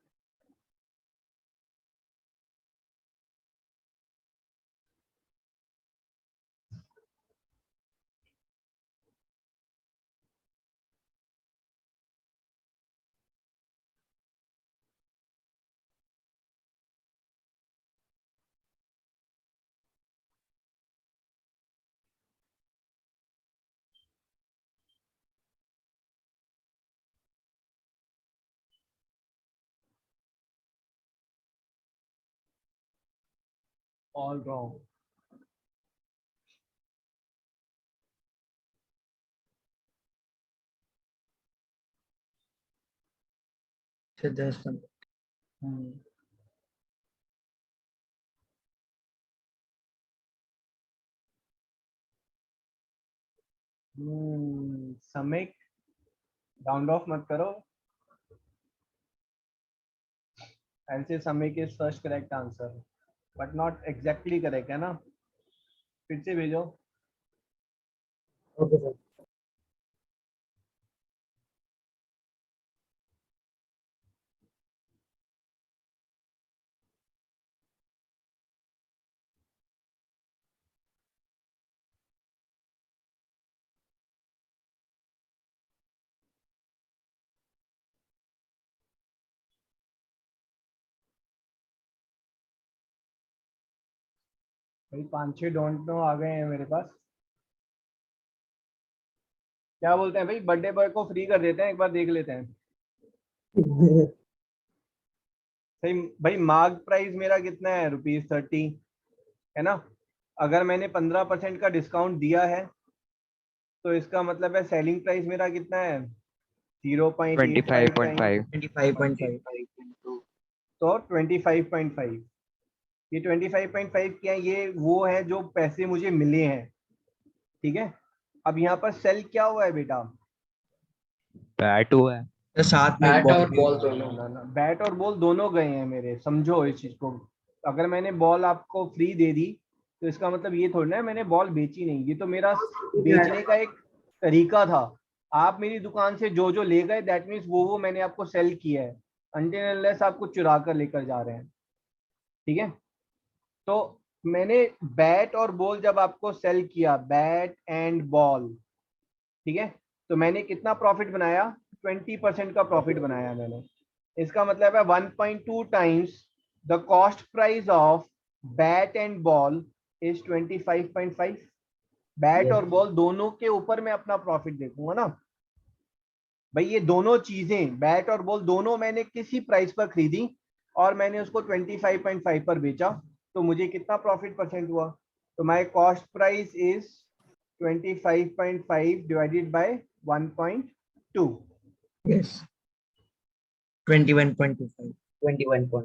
All wrong. Samik round of मत करो, ऐसे Samik is first correct answer but not exactly correct है ना, फिर से भेजो। Okay sir. भाई 5-6 डोंट नो आ गए हैं मेरे पास। क्या बोलते हैं भाई, बर्थडे बॉय को फ्री कर देते हैं, एक बार देख लेते हैं। सही भाई, मार्क प्राइस मेरा कितना है? ₹30 है ना। अगर मैंने 15% का डिस्काउंट दिया है तो इसका मतलब है सेलिंग प्राइस मेरा कितना है? 0.85 25.5। तो 25.5। ये 25.5 क्या है? ये वो है जो पैसे मुझे मिले हैं, ठीक है। अब यहाँ पर सेल क्या हुआ है बेटा? बैट हुआ है। तो साथ में बैट और बॉल बॉल दोनों। बैट और बॉल दोनों गए हैं मेरे, समझो इस चीज को। अगर मैंने बॉल आपको फ्री दे दी तो इसका मतलब ये थोड़ी ना है मैंने बॉल बेची नहीं, ये तो मेरा बेचने का एक तरीका था। आप मेरी दुकान से जो जो ले गए दैट मीन्स वो मैंने आपको सेल किया है, अनटिल अनलेस आप कुछ चुरा कर लेकर जा रहे हैं, ठीक है। तो मैंने बैट और बॉल जब आपको सेल किया, बैट एंड बॉल, ठीक है, तो मैंने कितना प्रॉफिट बनाया? 20% का प्रॉफिट बनाया मैंने। इसका मतलब है 1.2 times the cost price of bat and ball is 25.5। Bat और बॉल दोनों के ऊपर मैं अपना प्रॉफिट देखूंगा ना भाई। ये दोनों चीजें, बैट और बॉल दोनों मैंने किसी प्राइस पर खरीदी और मैंने उसको 25.5 पर बेचा, तो मुझे कितना प्रॉफिट परसेंट हुआ? तो my cost price is 25.5 divided by 1.2। Yes 21.25। 21.2।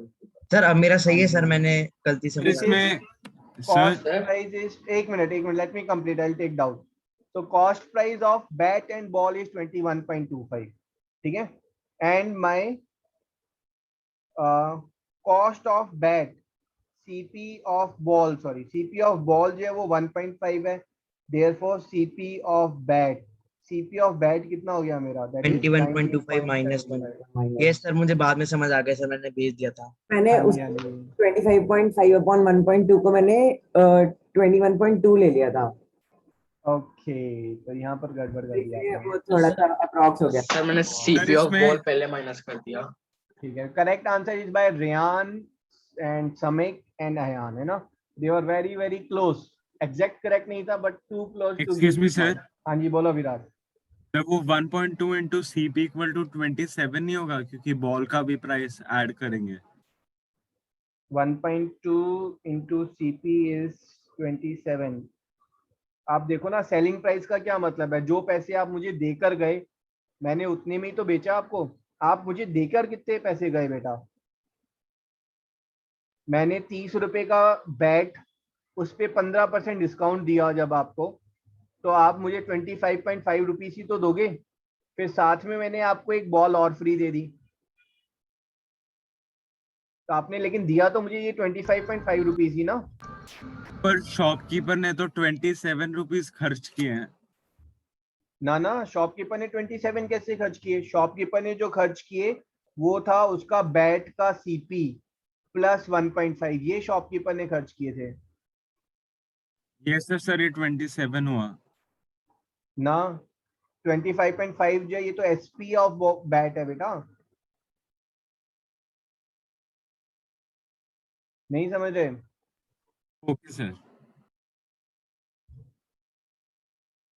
Sir अब मेरा सही है सर, मैंने गलती से सर इसमें कॉस्ट सर प्राइस इज, एक minute let me complete, I will take down. So cost price of bat and ball is 21.25. ठीक है, and my cost of bat, CP of ball, sorry, CP of ball जो है वो 1.5 है, therefore CP of bat कितना हो गया मेरा? That is 21.25 minus 1. Yes sir, मुझे बाद में समझ आ गया सर, मैंने भेज दिया था. मैंने हाँ उस जी, हाँ जी। 25.5 upon 1.2 को मैंने 21.2 ले लिया था. ओके, तो यहाँ पर गड़बड़ कर दिया इसलिए आपने। वो थोड़ा सा अप्रॉक्स हो गया. सर मैंने सीपी ऑफ इसमें- बॉल पहले माइनस कर दिया। ठीक है, correct answer is by Reyan and Samik and Ayaan, है ना? They were very very close, exact correct नहीं था but too close to. Excuse me, sir. हाँ जी, बोलो विराट। जब वो 1.2 इंटू CP इक्वल टू 27 नहीं होगा, क्योंकि बॉल का भी प्राइस ऐड करेंगे। 1.2 into CP is 27। आप देखो ना, सेलिंग प्राइस का क्या मतलब है? जो पैसे आप मुझे देकर गए, मैंने उतने में ही तो बेचा आपको। आप मुझे देकर कितने पैसे गए बेटा? मैंने 30 रुपए का बैट, उस पे 15% डिस्काउंट दिया जब आपको, तो आप मुझे 25.5 रुपीज ही तो दोगे। फिर साथ में मैंने आपको एक बॉल और फ्री दे दी, तो आपने लेकिन दिया तो मुझे ये 25.5 रुपीज ही ना। पर शॉपकीपर ने तो 27 रुपीज खर्च किए हैं। ना, शॉपकीपर ने 27 कैसे खर्च किए? शॉपकीपर ने जो खर्च किए वो था उसका बैट का CP प्लस 1.5, ये शॉपकीपर ने खर्च किए थे ये सर ये 27 हुआ ना। 25.5 जो है, ये तो SP ऑफ बैट है बेटा। नहीं समझ रहे? Okay sir.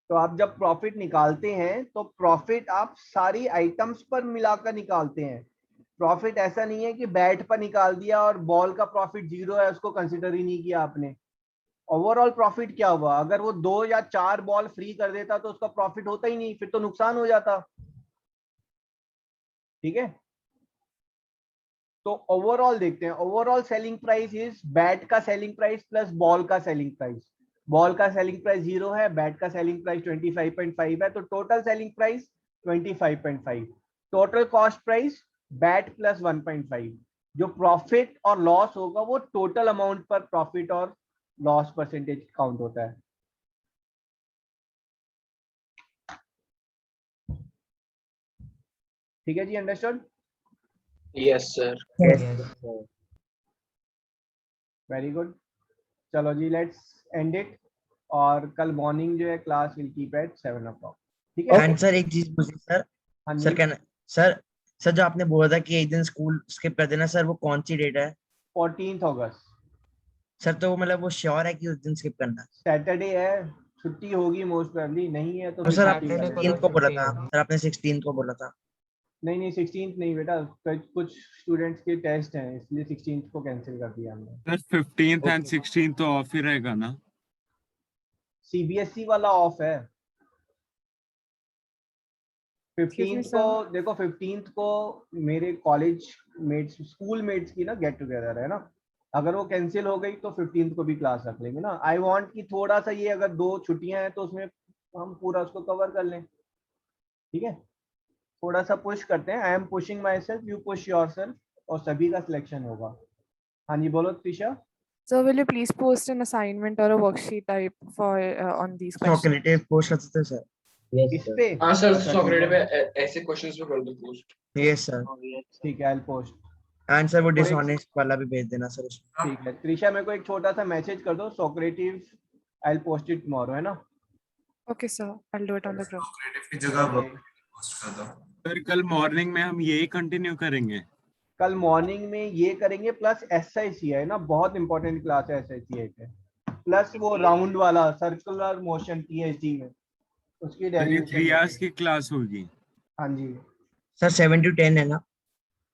तो आप जब प्रॉफिट निकालते हैं तो प्रॉफिट आप सारी आइटम्स पर मिलाकर निकालते हैं। प्रॉफिट ऐसा नहीं है कि बैट पर निकाल दिया और बॉल का प्रॉफिट 0 है, उसको कंसिडर ही नहीं किया आपने। ओवरऑल प्रॉफिट क्या हुआ? अगर वो 2 या 4 बॉल फ्री कर देता तो उसका प्रॉफिट होता ही नहीं, फिर तो नुकसान हो जाता। ठीक है, तो ओवरऑल देखते हैं। Overall selling price is bat का सेलिंग प्राइस प्लस बॉल का सेलिंग प्राइस। बॉल का सेलिंग प्राइस 0 है, बैट का सेलिंग प्राइस 25.5 है, तो total selling price 25.5। Total cost price bat plus 1.5। जो प्रॉफिट और लॉस होगा वो टोटल अमाउंट पर प्रॉफिट और लॉस परसेंटेज काउंट होता है। ठीक है जी, understood? Yes sir. Very good. चलो जी, लेट्स एंड इट। और कल मॉर्निंग जो है class will keep at 7 o'clock। ठीक है? एंड सर एक चीज पूछी सर। हाँ सर जी, कहना सर जो आपने बोला था कि एक दिन स्कूल स्किप कर देना, सर वो कौन सी डेट है? 14 अगस्त सर तो मतलब वो श्योर है कि उस दिन स्किप करना? सैटरडे है, छुट्टी होगी मोस्ट प्रोबेबली। नहीं है तो तो फिर सर छुट्टी आपने कर Saturday लेना। 16 को बोला छुट्टी था होगी। सर, आपने 16 को बोला था। नहीं 16th नहीं बेटा, कुछ स्टूडेंट्स के टेस्ट हैं, इसलिए 16th को कैंसिल कर दिया हमने। सर 15th एंड 16th तो ऑफ ही रहेगा ना? CBSE वाला ऑफ है। 15th को देखो, 15th को मेरे कॉलेज मेट्स, स्कूल मेट्स की ना गेट टुगेदर है ना। अगर वो कैंसिल हो गई तो 15th को भी क्लास रख लेंगे ना। आई वांट कि थोड़ा सा ये, अगर 2 छुट्टियां हैं तो उसमें हम पूरा उसको कवर कर लें। ठीक है, थोड़ा सा पुश करते हैं। I am pushing my self, you push your self, और सभी का सिलेक्शन होगा। हाँ जी, बोलो Trisha. So will you please post an assignment or a worksheet type for on these questions? Socrative post कर सकते हैं सर? इस पे? हाँ सर, सॉक्रेटिव पे ऐसे क्वेश्चंस पे कर दो पोस्ट। Yes sir. ठीक है, आई पोस्ट। एंड सर वो और एक- डिसऑनेस्ट वाला भी भेज देना सर उसमें। ठीक है त्रिशा, मेरे को एक छोटा सा मैसेज कर दो, सोक्रेटिव आई पोस्ट इट टुमारो, है ना? Okay, sir. I'll do it on the group. की जगह पोस्ट कर दो। सर कल मॉर्निंग में हम यही कंटिन्यू करेंगे। कल मॉर्निंग में ये करेंगे, प्लस SIC है ना, बहुत इंपॉर्टेंट क्लास है SIC है, प्लस वो राउंड वाला सर्कुलर मोशन THD में, उसकी सर ये 3 डेरिवेशन। hours की क्लास होगी। हाँ जी, सर 7 to 10 है ना?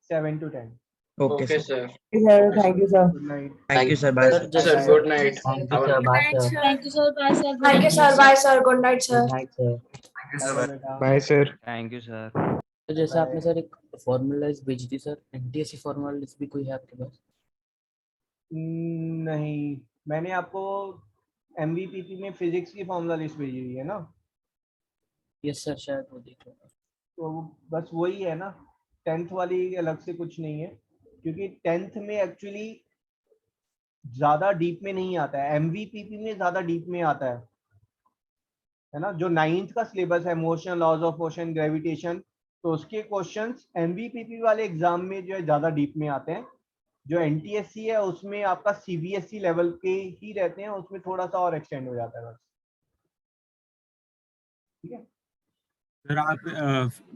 7 to 10। Okay okay sir. Sir. Thank you sir. Good night. Thank you sir, bye sir good night. Thank you sir, bye sir. Thank you, sir. Bye, sir. Thank you, sir. Bye, sir. Good night, sir. Good night sir. बेटा, bye sir. Thank you sir. तो जैसे आपने sir एक formula list भेजी थी sir, NTSC formula list भी कोई है आपके पास? नहीं, मैंने आपको MVPP में फिजिक्स की फॉर्मूला लिस्ट भेजी हुई है ना। यस सर शायद वो देख लो। तो बस वही है ना, 10th वाली अलग से कुछ नहीं है, क्योंकि 10th में एक्चुअली ज्यादा डीप में नहीं आता है, एमवीपीपी में ज्यादा डीप में आता है ना। जो 9th का सिलेबस है, motion, laws of motion, gravitation, तो उसके क्वेश्चंस एमवीपीपी वाले एग्जाम में जो है ज्यादा डीप में आते हैं। जो एनटीएससी है उसमें आपका सीबीएसई लेवल के ही रहते हैं, उसमें थोड़ा सा और एक्सटेंड हो जाता है बस। ठीक है सर आप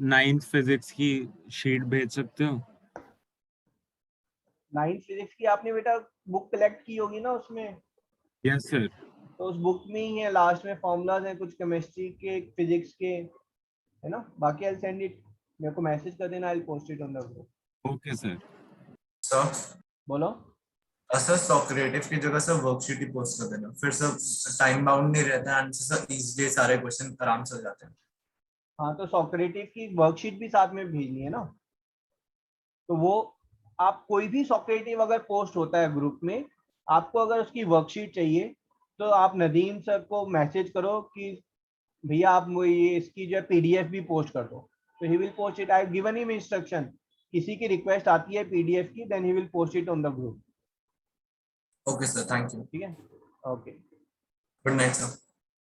9th फिजिक्स की शीट भेज सकते हो? 9th फिजिक्स की आपने बेटा बुक कलेक्ट की होगी ना, उसमें यस सर। तो उस बुक में ही है, लास्ट में फॉर्मूलाज हैं कुछ केमिस्ट्री के, फिजिक्स के, है ना। बाकी आई सेंड इट, मेरे को मैसेज कर देना, I post it on the group. Okay sir. Sir बोलो। सर सॉक्रेटिव की जगह सर वर्कशीट ही पोस्ट कर देना, फिर सब टाइम बाउंड नहीं रहता है, सर इजीली सारे क्वेश्चन आराम से हो जाते हैं। हाँ तो सॉक्रेटिव की वर्कशीट भी साथ में भेजनी है ना, तो वो आप कोई भी सॉक्रेटिव अगर पोस्ट होता है ग्रुप में, आपको अगर उसकी वर्कशीट चाहिए तो आप नदीम सर को मैसेज करो कि भैया आप वो ये इसकी जो है पीडीएफ भी पोस्ट कर दो, तो he will post it. I have given him instruction, किसी की रिक्वेस्ट आती है पीडीएफ की, then he will post it on the group. Okay sir, thank you. ठीक है, ओके, गुड नाइट सर।